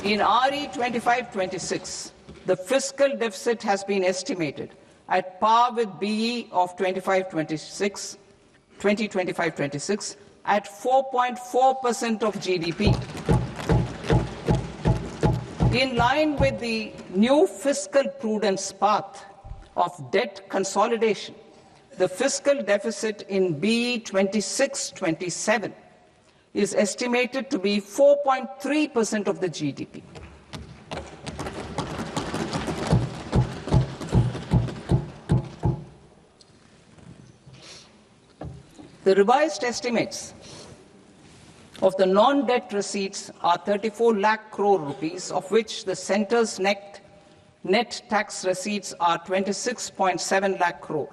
In RE 25-26, the fiscal deficit has been estimated at par with BE of 2025-26 at 4.4% of GDP. In line with the new fiscal prudence path of debt consolidation, the fiscal deficit in BE 26-27 is estimated to be 4.3% of the GDP. The revised estimates of the non-debt receipts are 34 lakh crore rupees, of which the centre's net tax receipts are 26.7 lakh crore.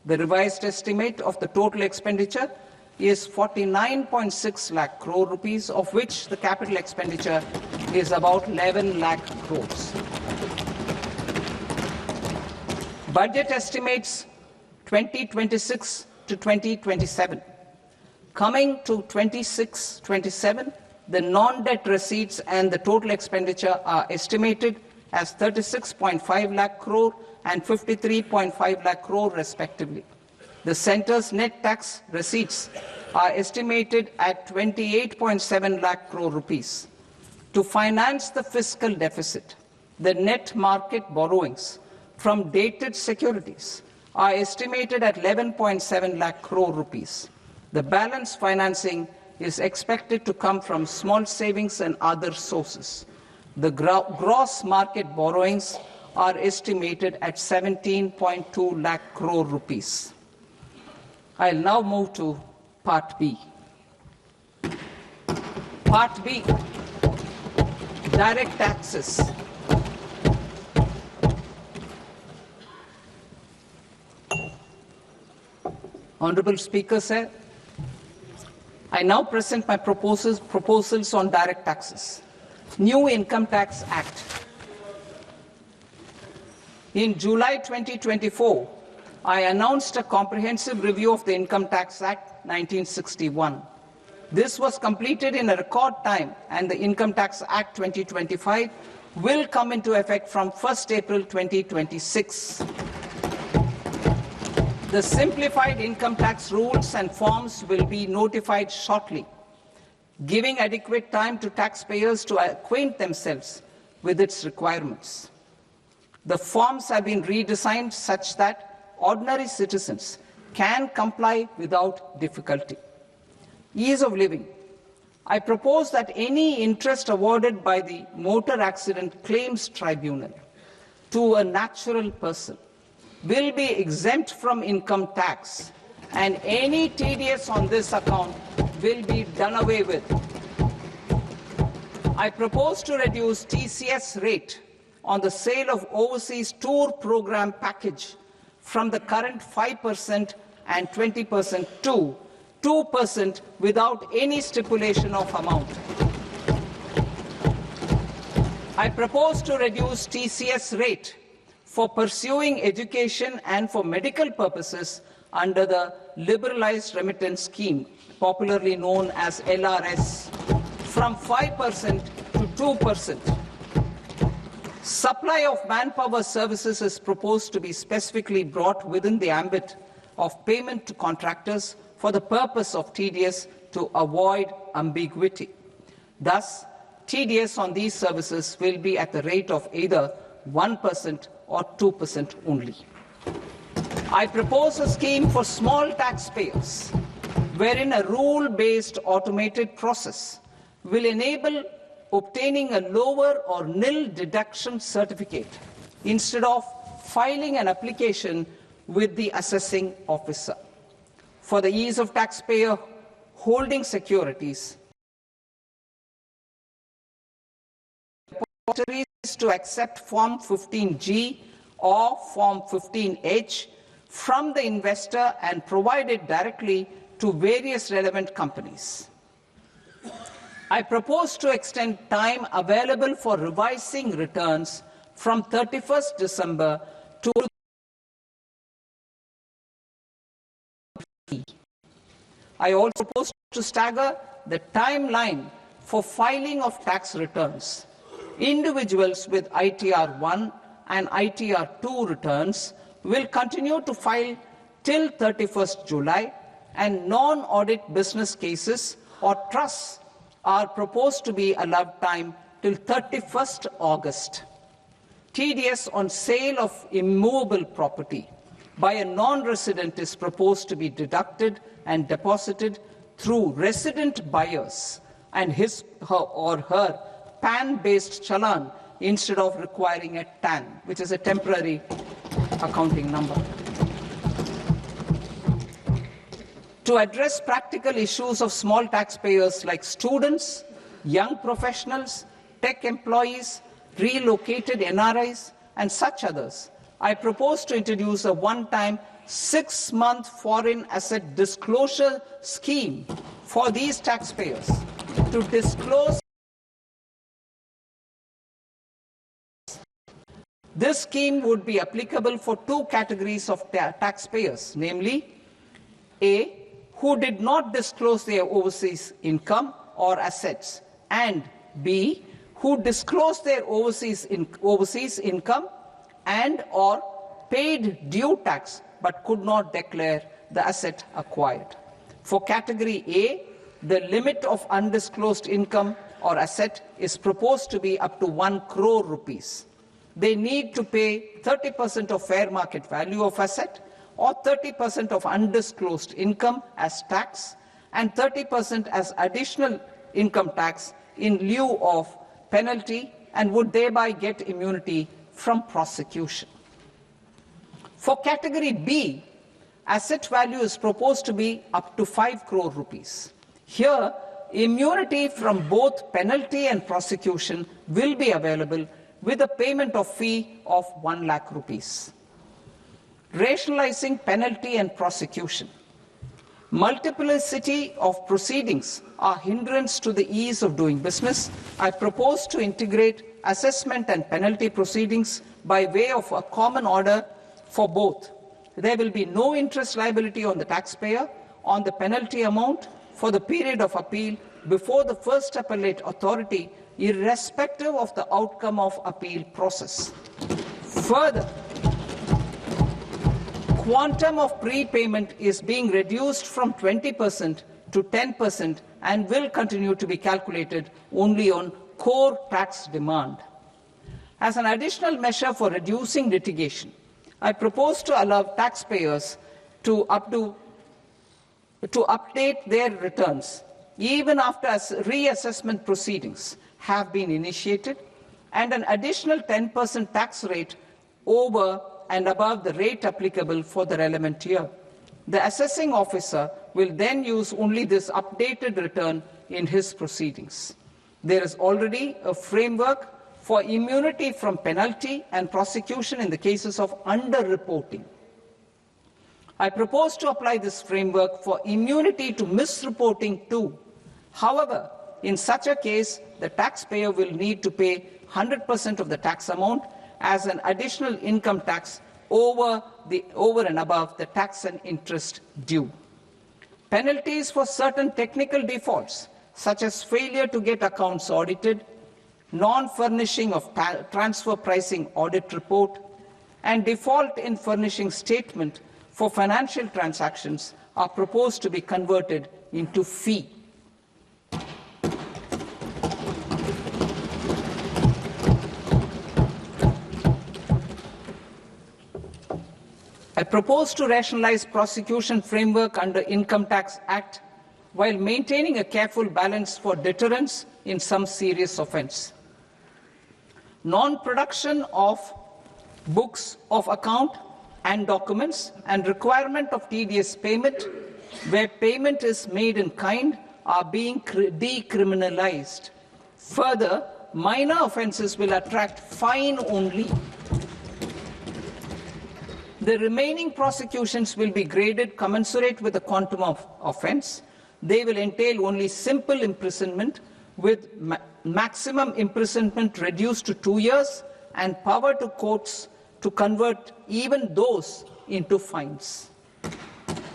The revised estimate of the total expenditure is 49.6 lakh crore rupees, of which the capital expenditure is about 11 lakh crores. Budget estimates 2026 to 2027. Coming to 26-27, the non-debt receipts and the total expenditure are estimated as 36.5 lakh crore and 53.5 lakh crore respectively. The centre's net tax receipts are estimated at 28.7 lakh crore rupees. To finance the fiscal deficit, the net market borrowings from dated securities are estimated at 11.7 lakh crore rupees. The balance financing is expected to come from small savings and other sources. The gross market borrowings are estimated at 17.2 lakh crore rupees. I'll now move to Part B. Part B, direct taxes. Honorable Speaker, sir, I now present my proposals on direct taxes. New Income Tax Act. In July 2024, I announced a comprehensive review of the Income Tax Act 1961. This was completed in a record time, and the Income Tax Act 2025 will come into effect from 1st April 2026. The simplified income tax rules and forms will be notified shortly, giving adequate time to taxpayers to acquaint themselves with its requirements. The forms have been redesigned such that ordinary citizens can comply without difficulty. Ease of living. I propose that any interest awarded by the Motor Accident Claims Tribunal to a natural person will be exempt from income tax, and any TDS on this account will be done away with. I propose to reduce TCS rate on the sale of overseas tour program package from the current 5% and 20% to 2% without any stipulation of amount. I propose to reduce TCS rate for pursuing education and for medical purposes under the Liberalized Remittance Scheme, popularly known as LRS, from 5% to 2%. Supply of manpower services is proposed to be specifically brought within the ambit of payment to contractors for the purpose of TDS to avoid ambiguity. Thus, TDS on these services will be at the rate of either 1% or 2% only. I propose a scheme for small taxpayers, wherein a rule-based automated process will enable obtaining a lower or nil deduction certificate instead of filing an application with the assessing officer. For the ease of taxpayer holding securities, to accept Form 15G or Form 15H from the investor and provide it directly to various relevant companies. I propose to extend time available for revising returns from 31st December to I also propose to stagger the timeline for filing of tax returns. Individuals with ITR 1 and ITR 2 returns will continue to file till 31st July, and non-audit business cases or trusts are proposed to be allowed time till 31st August. TDS on sale of immovable property by a non-resident is proposed to be deducted and deposited through resident buyers and his or her PAN-based challan instead of requiring a TAN, which is a temporary accounting number. To address practical issues of small taxpayers like students, young professionals, tech employees, relocated NRIs, and such others, I propose to introduce a one-time 6-month foreign asset disclosure scheme for these taxpayers to disclose This scheme would be applicable for two categories of taxpayers, namely A, who did not disclose their overseas income or assets, and B, who disclosed their overseas income and or paid due tax but could not declare the asset acquired. For category A, the limit of undisclosed income or asset is proposed to be up to 1 crore rupees. They need to pay 30% of fair market value of asset or 30% of undisclosed income as tax and 30% as additional income tax in lieu of penalty, and would thereby get immunity from prosecution. For category B, asset value is proposed to be up to 5 crore rupees. Here, immunity from both penalty and prosecution will be available with a payment of fee of 1 lakh rupees. Rationalizing penalty and prosecution. Multiplicity of proceedings are hindrance to the ease of doing business. I propose to integrate assessment and penalty proceedings by way of a common order for both. There will be no interest liability on the taxpayer on the penalty amount for the period of appeal before the first appellate authority, irrespective of the outcome of appeal process. Further, quantum of prepayment is being reduced from 20% to 10% and will continue to be calculated only on core tax demand. As an additional measure for reducing litigation, I propose to allow taxpayers to update their returns even after reassessment proceedings have been initiated, and an additional 10% tax rate over and above the rate applicable for the relevant year. The assessing officer will then use only this updated return in his proceedings. There is already a framework for immunity from penalty and prosecution in the cases of underreporting. I propose to apply this framework for immunity to misreporting too. However, in such a case, the taxpayer will need to pay 100% of the tax amount as an additional income tax over and above the tax and interest due. Penalties for certain technical defaults, such as failure to get accounts audited, non-furnishing of transfer pricing audit report, and default in furnishing statement for financial transactions, are proposed to be converted into fee. I propose to rationalize prosecution framework under Income Tax Act while maintaining a careful balance for deterrence in some serious offence. Non-production of books of account and documents and requirement of TDS payment where payment is made in kind are being decriminalized. Further, minor offences will attract fine only. The remaining prosecutions will be graded commensurate with the quantum of offence. They will entail only simple imprisonment with maximum imprisonment reduced to 2 years and power to courts to convert even those into fines.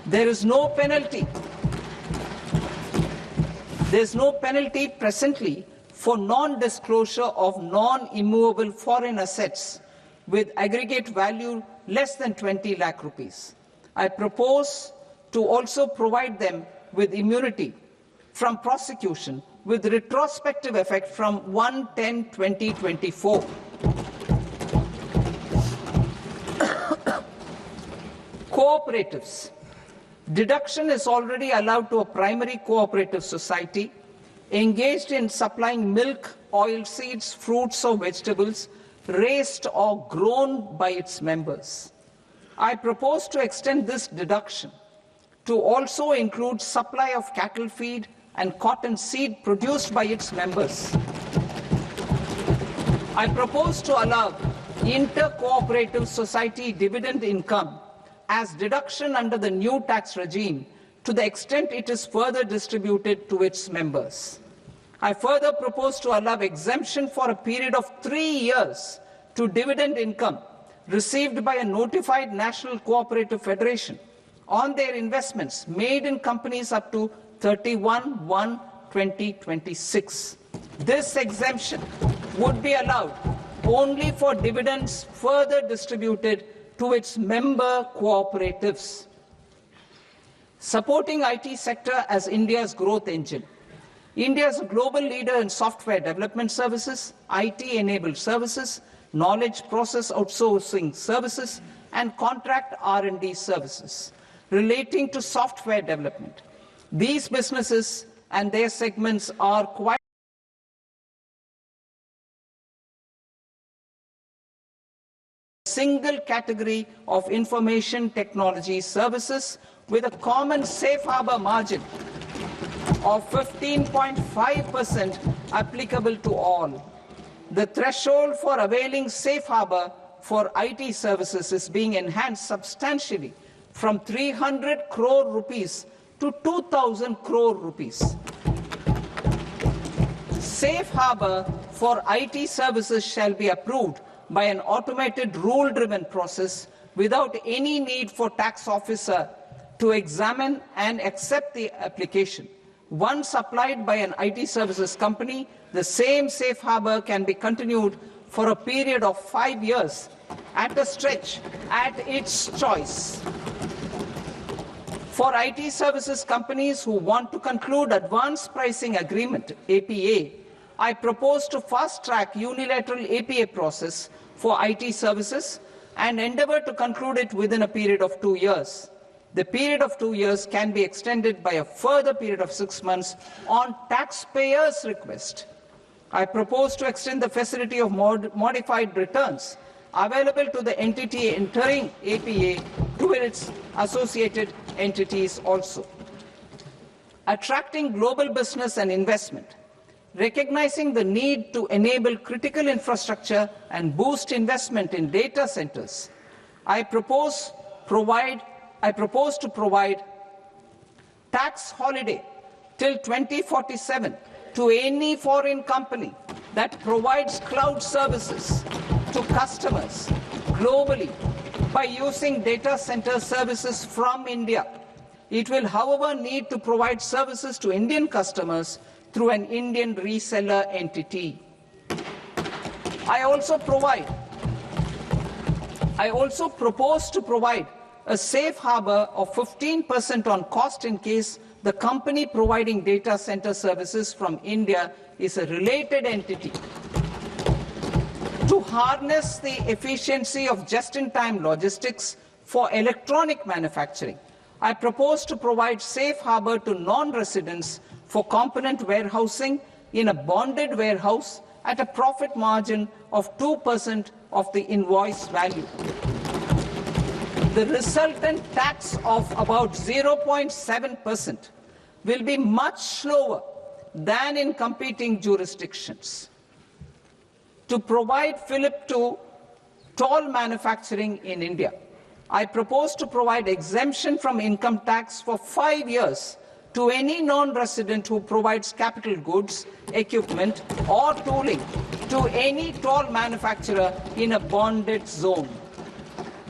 There is no penalty. There is no penalty presently for non-disclosure of non-immovable foreign assets with aggregate value less than 20 lakh rupees. I propose to also provide them with immunity from prosecution with retrospective effect from 1/10/2024. Cooperatives. Deduction is already allowed to a primary cooperative society engaged in supplying milk, oilseeds, fruits or vegetables raised or grown by its members. I propose to extend this deduction to also include supply of cattle feed and cotton seed produced by its members. I propose to allow inter-cooperative society dividend income as deduction under the new tax regime to the extent it is further distributed to its members. I further propose to allow exemption for a period of 3 years to dividend income received by a notified national cooperative federation on their investments made in companies up to 31/1/2026. This exemption would be allowed only for dividends further distributed to its member cooperatives. Supporting IT sector as India's growth engine. India is a global leader in software development services, IT-enabled services, knowledge process outsourcing services, and contract R&D services relating to software development. These businesses and their segments are quite single category of information technology services with a common safe harbor margin of 15.5% applicable to all. The threshold for availing safe harbor for IT services is being enhanced substantially from 300 crore rupees to 2,000 crore rupees. Safe harbor for IT services shall be approved by an automated rule-driven process without any need for tax officer to examine and accept the application. Once applied by an IT services company, the same safe harbor can be continued for a period of 5 years at a stretch at its choice. For IT services companies who want to conclude advanced pricing agreement, APA, I propose to fast-track unilateral APA process for IT services and endeavor to conclude it within a period of 2 years. The period of 2 years can be extended by a further period of 6 months on taxpayers' request. I propose to extend the facility of modified returns available to the entity entering APA to its associated entities also. Attracting global business and investment. Recognizing the need to enable critical infrastructure and boost investment in data centers, I propose to provide tax holiday till 2047 to any foreign company that provides cloud services to customers globally by using data center services from India. It will, however, need to provide services to Indian customers through an Indian reseller entity. I also propose to provide a safe harbor of 15% on cost in case the company providing data center services from India is a related entity. To harness the efficiency of just-in-time logistics for electronic manufacturing, I propose to provide safe harbor to non-residents for component warehousing in a bonded warehouse at a profit margin of 2% of the invoice value. The resultant tax of about 0.7% will be much lower than in competing jurisdictions. To provide fillip to toll manufacturing in India, I propose to provide exemption from income tax for 5 years to any non-resident who provides capital goods, equipment, or tooling to any toll manufacturer in a bonded zone.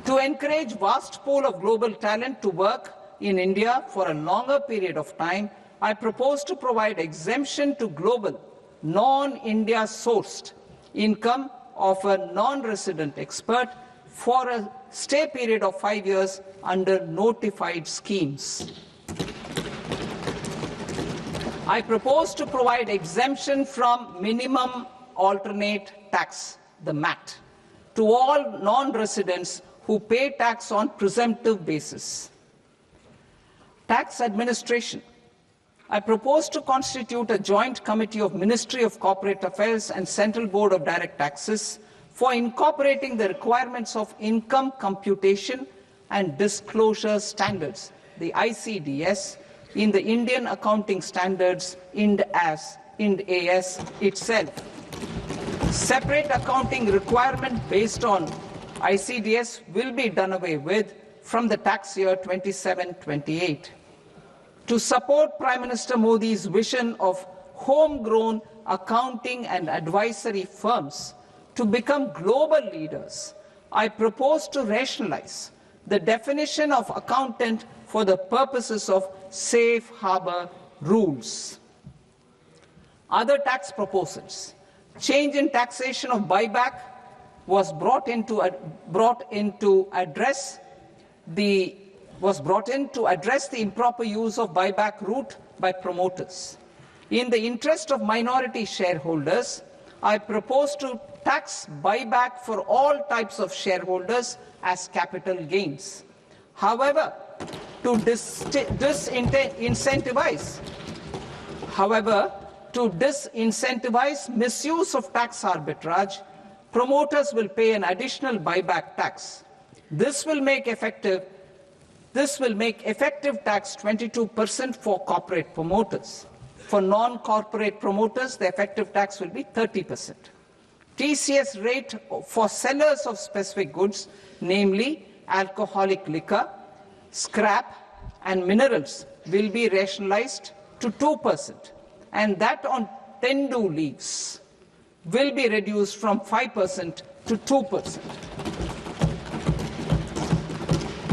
To encourage vast pool of global talent to work in India for a longer period of time, I propose to provide exemption to global, non-India sourced income of a non-resident expert for a stay period of 5 years under notified schemes. I propose to provide exemption from minimum alternate tax, the MAT, to all non-residents who pay tax on presumptive basis. Tax administration. I propose to constitute a joint committee of Ministry of Corporate Affairs and Central Board of Direct Taxes for incorporating the requirements of income computation and disclosure standards, the ICDS, in the Indian Accounting Standards, IND-AS itself. Separate accounting requirement based on ICDS will be done away with from the tax year 27-28. To support Prime Minister Modi's vision of homegrown accounting and advisory firms to become global leaders, I propose to rationalize the definition of accountant for the purposes of safe harbor rules. Other tax proposals. Change in taxation of buyback was brought in to address the improper use of buyback route by promoters. In the interest of minority shareholders, I propose to tax buyback for all types of shareholders as capital gains. However, to disincentivize misuse of tax arbitrage, promoters will pay an additional buyback tax. This will make effective tax 22% for corporate promoters. For non-corporate promoters, the effective tax will be 30%. TCS rate for sellers of specific goods, namely alcoholic liquor, scrap, and minerals, will be rationalized to 2%, and that on tendu leaves will be reduced from 5% to 2%.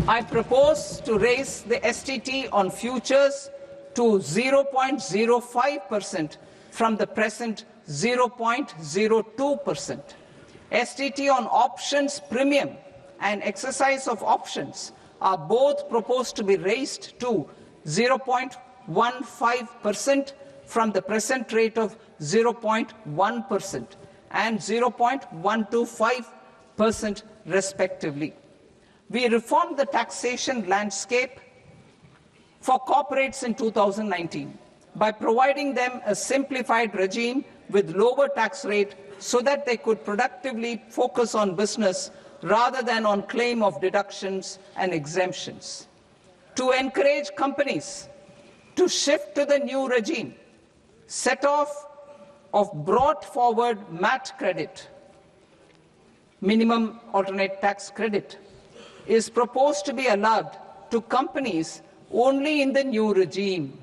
I propose to raise the STT on futures to 0.05% from the present 0.02%. STT on options premium and exercise of options are both proposed to be raised to 0.15% from the present rate of 0.1% and 0.125% respectively. We reformed the taxation landscape for corporates in 2019 by providing them a simplified regime with lower tax rate so that they could productively focus on business rather than on claim of deductions and exemptions. To encourage companies to shift to the new regime, set off of brought forward MAT credit, minimum alternate tax credit, is proposed to be allowed to companies only in the new regime.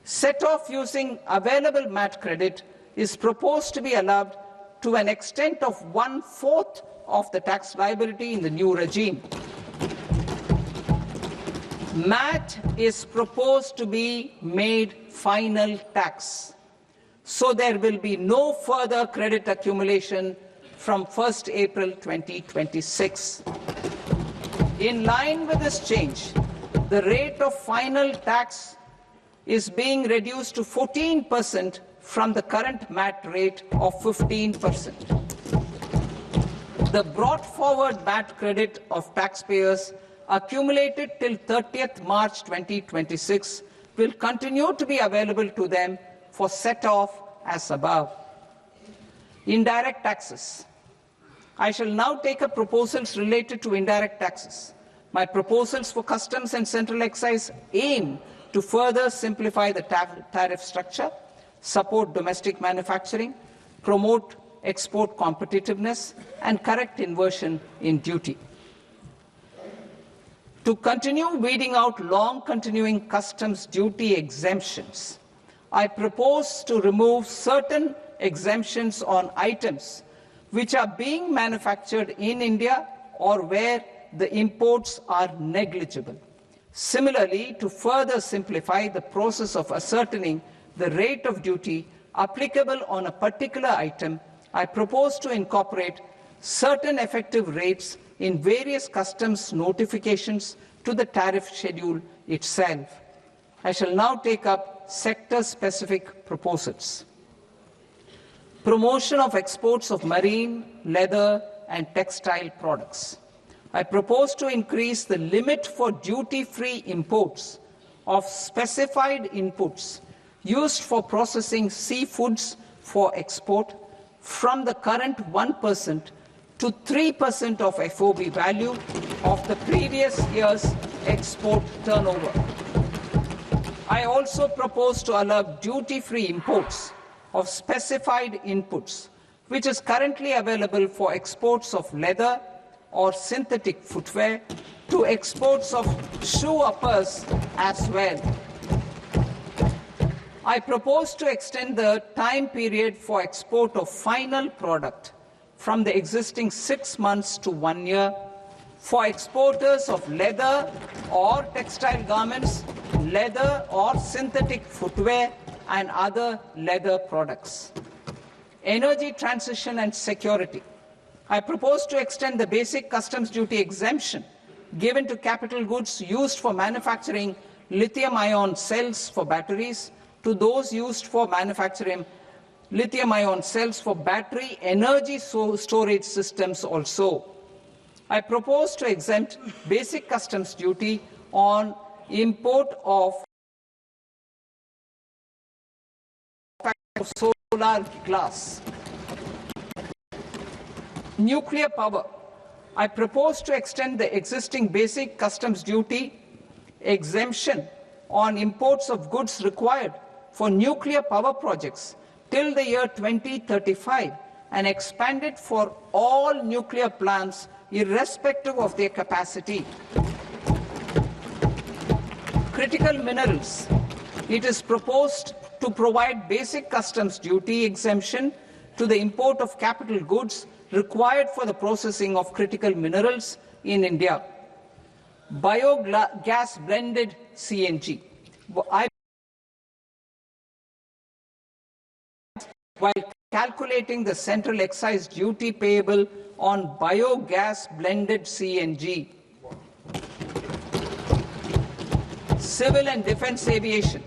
Set off using available MAT credit is proposed to be allowed to an extent of 1/4 of the tax liability in the new regime. MAT is proposed to be made final tax, so there will be no further credit accumulation from 1st April 2026. In line with this change, the rate of final tax is being reduced to 14% from the current MAT rate of 15%. The brought forward MAT credit of taxpayers accumulated till 30th March 2026 will continue to be available to them for set-off as above. Indirect taxes. I shall now take up proposals related to indirect taxes. My proposals for customs and central excise aim to further simplify the tariff structure, support domestic manufacturing, promote export competitiveness, and correct inversion in duty. To continue weeding out long-continuing customs duty exemptions, I propose to remove certain exemptions on items which are being manufactured in India or where the imports are negligible. Similarly, to further simplify the process of ascertaining the rate of duty applicable on a particular item, I propose to incorporate certain effective rates in various customs notifications to the tariff schedule itself. I shall now take up sector-specific proposals. Promotion of exports of marine, leather, and textile products. I propose to increase the limit for duty-free imports of specified inputs used for processing seafoods for export from the current 1% to 3% of FOB value of the previous year's export turnover. I also propose to allow duty-free imports of specified inputs, which is currently available for exports of leather or synthetic footwear, to exports of shoe uppers as well. I propose to extend the time period for export of final product from the existing 6 months to 1 year for exporters of leather or textile garments, leather or synthetic footwear, and other leather products. Energy transition and security. I propose to extend the basic customs duty exemption given to capital goods used for manufacturing lithium-ion cells for batteries to those used for manufacturing lithium-ion cells for battery energy storage systems also. I propose to exempt basic customs duty on import of solar glass. Nuclear power. I propose to extend the existing basic customs duty exemption on imports of goods required for nuclear power projects till the year 2035 and expand it for all nuclear plants irrespective of their capacity. Critical minerals. It is proposed to provide basic customs duty exemption to the import of capital goods required for the processing of critical minerals in India. Biogas blended CNG. While calculating the central excise duty payable on biogas blended CNG. Civil and defense aviation.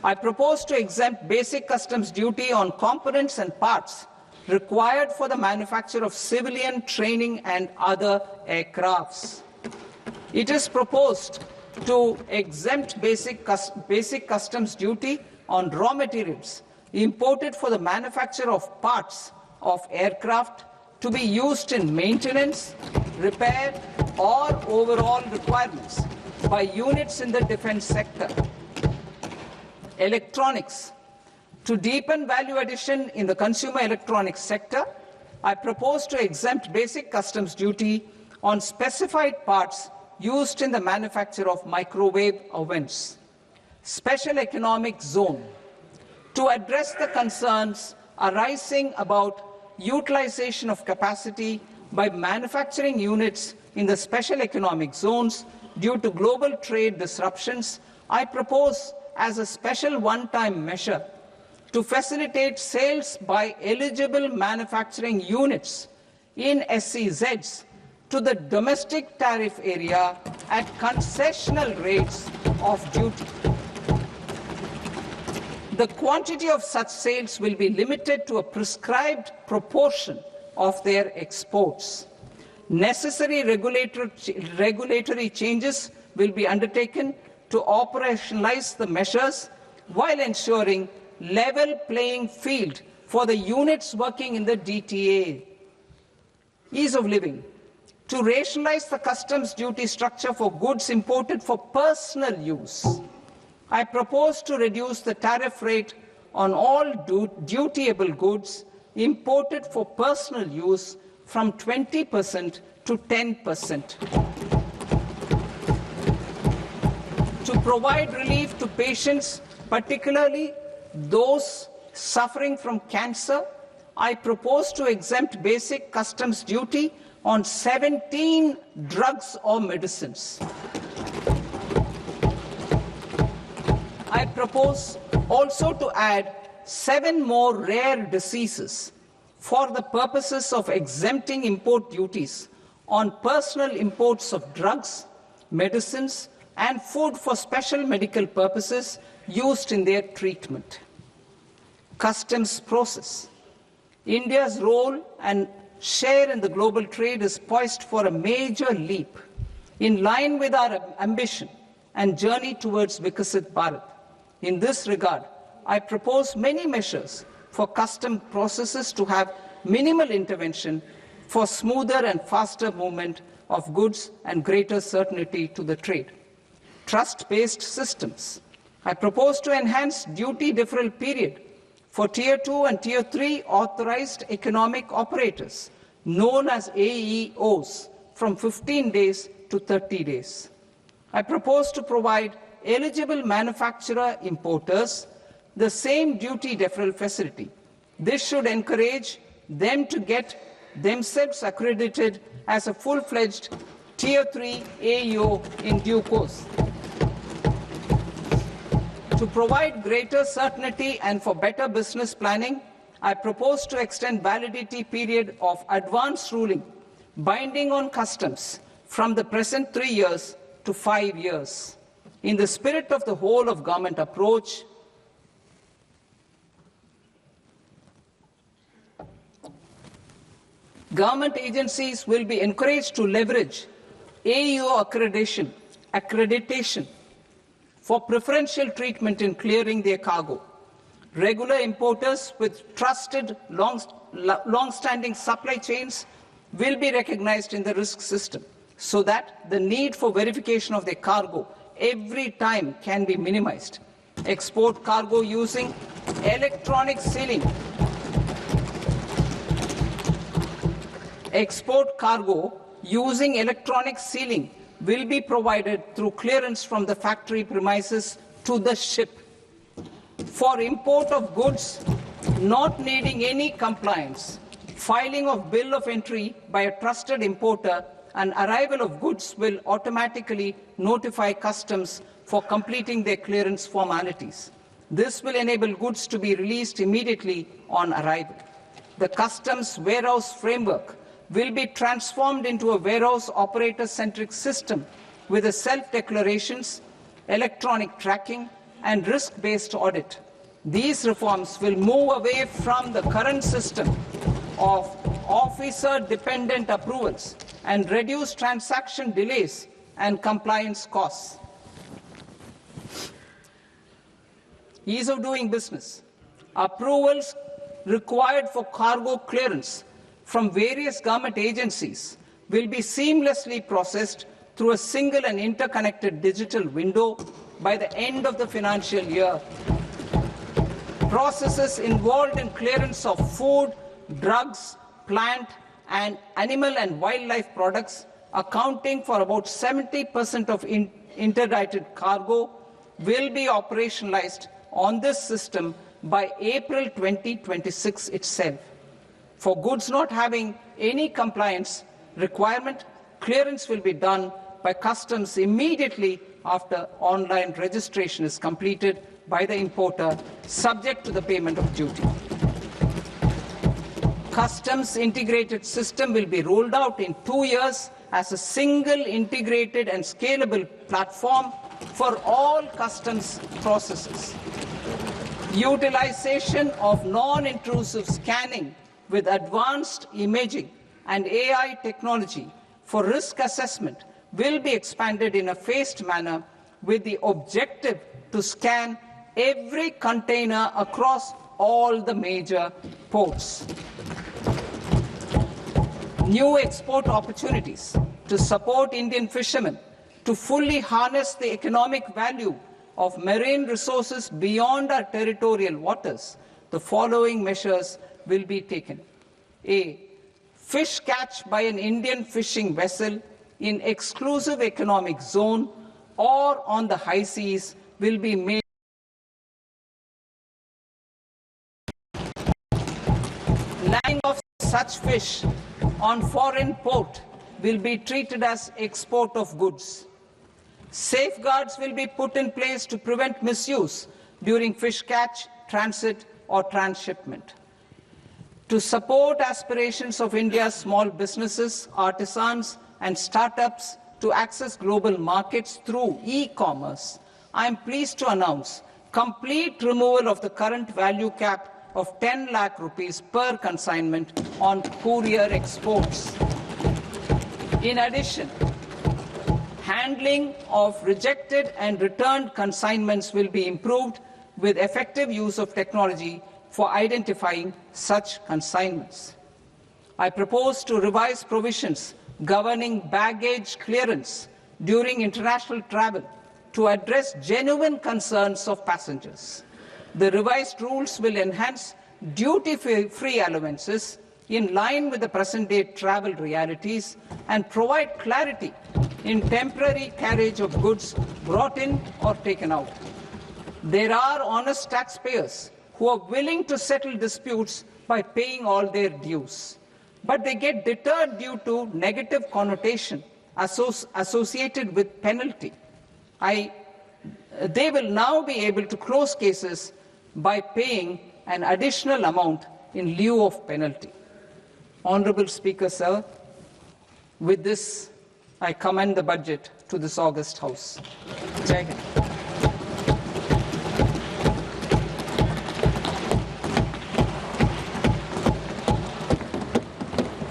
I propose to exempt basic customs duty on components and parts required for the manufacture of civilian training and other aircrafts. It is proposed to exempt basic customs duty on raw materials imported for the manufacture of parts of aircraft to be used in maintenance, repair, or overall requirements by units in the defense sector. Electronics. To deepen value addition in the consumer electronics sector, I propose to exempt basic customs duty on specified parts used in the manufacture of microwave ovens. Special economic zone. To address the concerns arising about utilization of capacity by manufacturing units in the special economic zones due to global trade disruptions, I propose as a special one-time measure to facilitate sales by eligible manufacturing units in SEZs to the domestic tariff area at concessional rates of duty. The quantity of such sales will be limited to a prescribed proportion of their exports. Necessary regulatory changes will be undertaken to operationalize the measures while ensuring level playing field for the units working in the DTA. Ease of living. To rationalize the customs duty structure for goods imported for personal use, I propose to reduce the tariff rate on all dutiable goods imported for personal use from 20% to 10%. To provide relief to patients, particularly those suffering from cancer, I propose to exempt basic customs duty on 17 drugs or medicines. I propose also to add 7 more rare diseases for the purposes of exempting import duties on personal imports of drugs, medicines, and food for special medical purposes used in their treatment. Customs process. India's role and share in the global trade is poised for a major leap in line with our ambition and journey towards Vikasit Bharat. In this regard, I propose many measures for custom processes to have minimal intervention for smoother and faster movement of goods and greater certainty to the trade. Trust-based systems. I propose to enhance duty deferral period for Tier 2 and Tier 3 authorized economic operators, known as AEOs, from 15 days to 30 days. I propose to provide eligible manufacturer importers the same duty deferral facility. This should encourage them to get themselves accredited as a full-fledged Tier 3 AEO in due course. To provide greater certainty and for better business planning, I propose to extend validity period of advance ruling binding on customs from the present 3 years to 5 years. In the spirit of the whole of government approach, government agencies will be encouraged to leverage AEO accreditation for preferential treatment in clearing their cargo. Regular importers with trusted, long-standing supply chains will be recognized in the risk system so that the need for verification of their cargo every time can be minimized. Export cargo using electronic sealing. Export cargo using electronic sealing will be provided through clearance from the factory premises to the ship. For import of goods not needing any compliance, filing of bill of entry by a trusted importer and arrival of goods will automatically notify customs for completing their clearance formalities. This will enable goods to be released immediately on arrival. The customs warehouse framework will be transformed into a warehouse operator-centric system with a self-declarations, electronic tracking, and risk-based audit. These reforms will move away from the current system of officer-dependent approvals and reduce transaction delays and compliance costs. Ease of doing business. Approvals required for cargo clearance from various government agencies will be seamlessly processed through a single and interconnected digital window by the end of the financial year. Processes involved in clearance of food, drugs, plant, and animal and wildlife products, accounting for about 70% of interdicted cargo, will be operationalized on this system by April 2026 itself. For goods not having any compliance requirement, clearance will be done by customs immediately after online registration is completed by the importer, subject to the payment of duty. Customs integrated system will be rolled out in 2 years as a single integrated and scalable platform for all customs processes. Utilization of non-intrusive scanning with advanced imaging and AI technology for risk assessment will be expanded in a phased manner with the objective to scan every container across all the major ports. New export opportunities to support Indian fishermen to fully harness the economic value of marine resources beyond our territorial waters. The following measures will be taken. A. Fish catch by an Indian fishing vessel in exclusive economic zone or on the high seas will be made. Landing of such fish on foreign port will be treated as export of goods. Safeguards will be put in place to prevent misuse during fish catch, transit, or transshipment. To support aspirations of India's small businesses, artisans, and startups to access global markets through e-commerce, I am pleased to announce complete removal of the current value cap of 10 lakh rupees per consignment on courier exports. In addition, handling of rejected and returned consignments will be improved with effective use of technology for identifying such consignments. I propose to revise provisions governing baggage clearance during international travel to address genuine concerns of passengers. The revised rules will enhance duty-free allowances in line with the present-day travel realities and provide clarity in temporary carriage of goods brought in or taken out. There are honest taxpayers who are willing to settle disputes by paying all their dues. but they get deterred due to negative connotation associated with penalty. They will now be able to close cases by paying an additional amount in lieu of penalty. Honorable Speaker, sir, with this, I commend the budget to this august House. Jai Hind.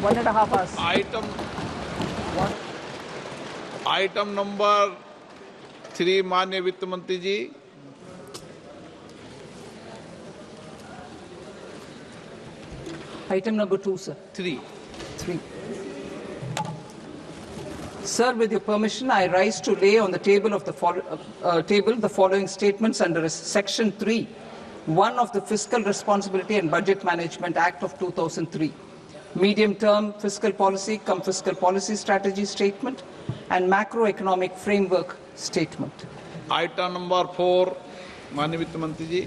One and a half hours. Item number 3 माननीय वित्त मंत्री जी। Item number 2, sir. 3। Sir, with your permission, I rise to lay on the table of the following statements under Section 3(1) of the Fiscal Responsibility and Budget Management Act of 2003. Medium-term fiscal policy cum fiscal policy strategy statement and macroeconomic framework statement. Item number 4 माननीय वित्त मंत्री जी।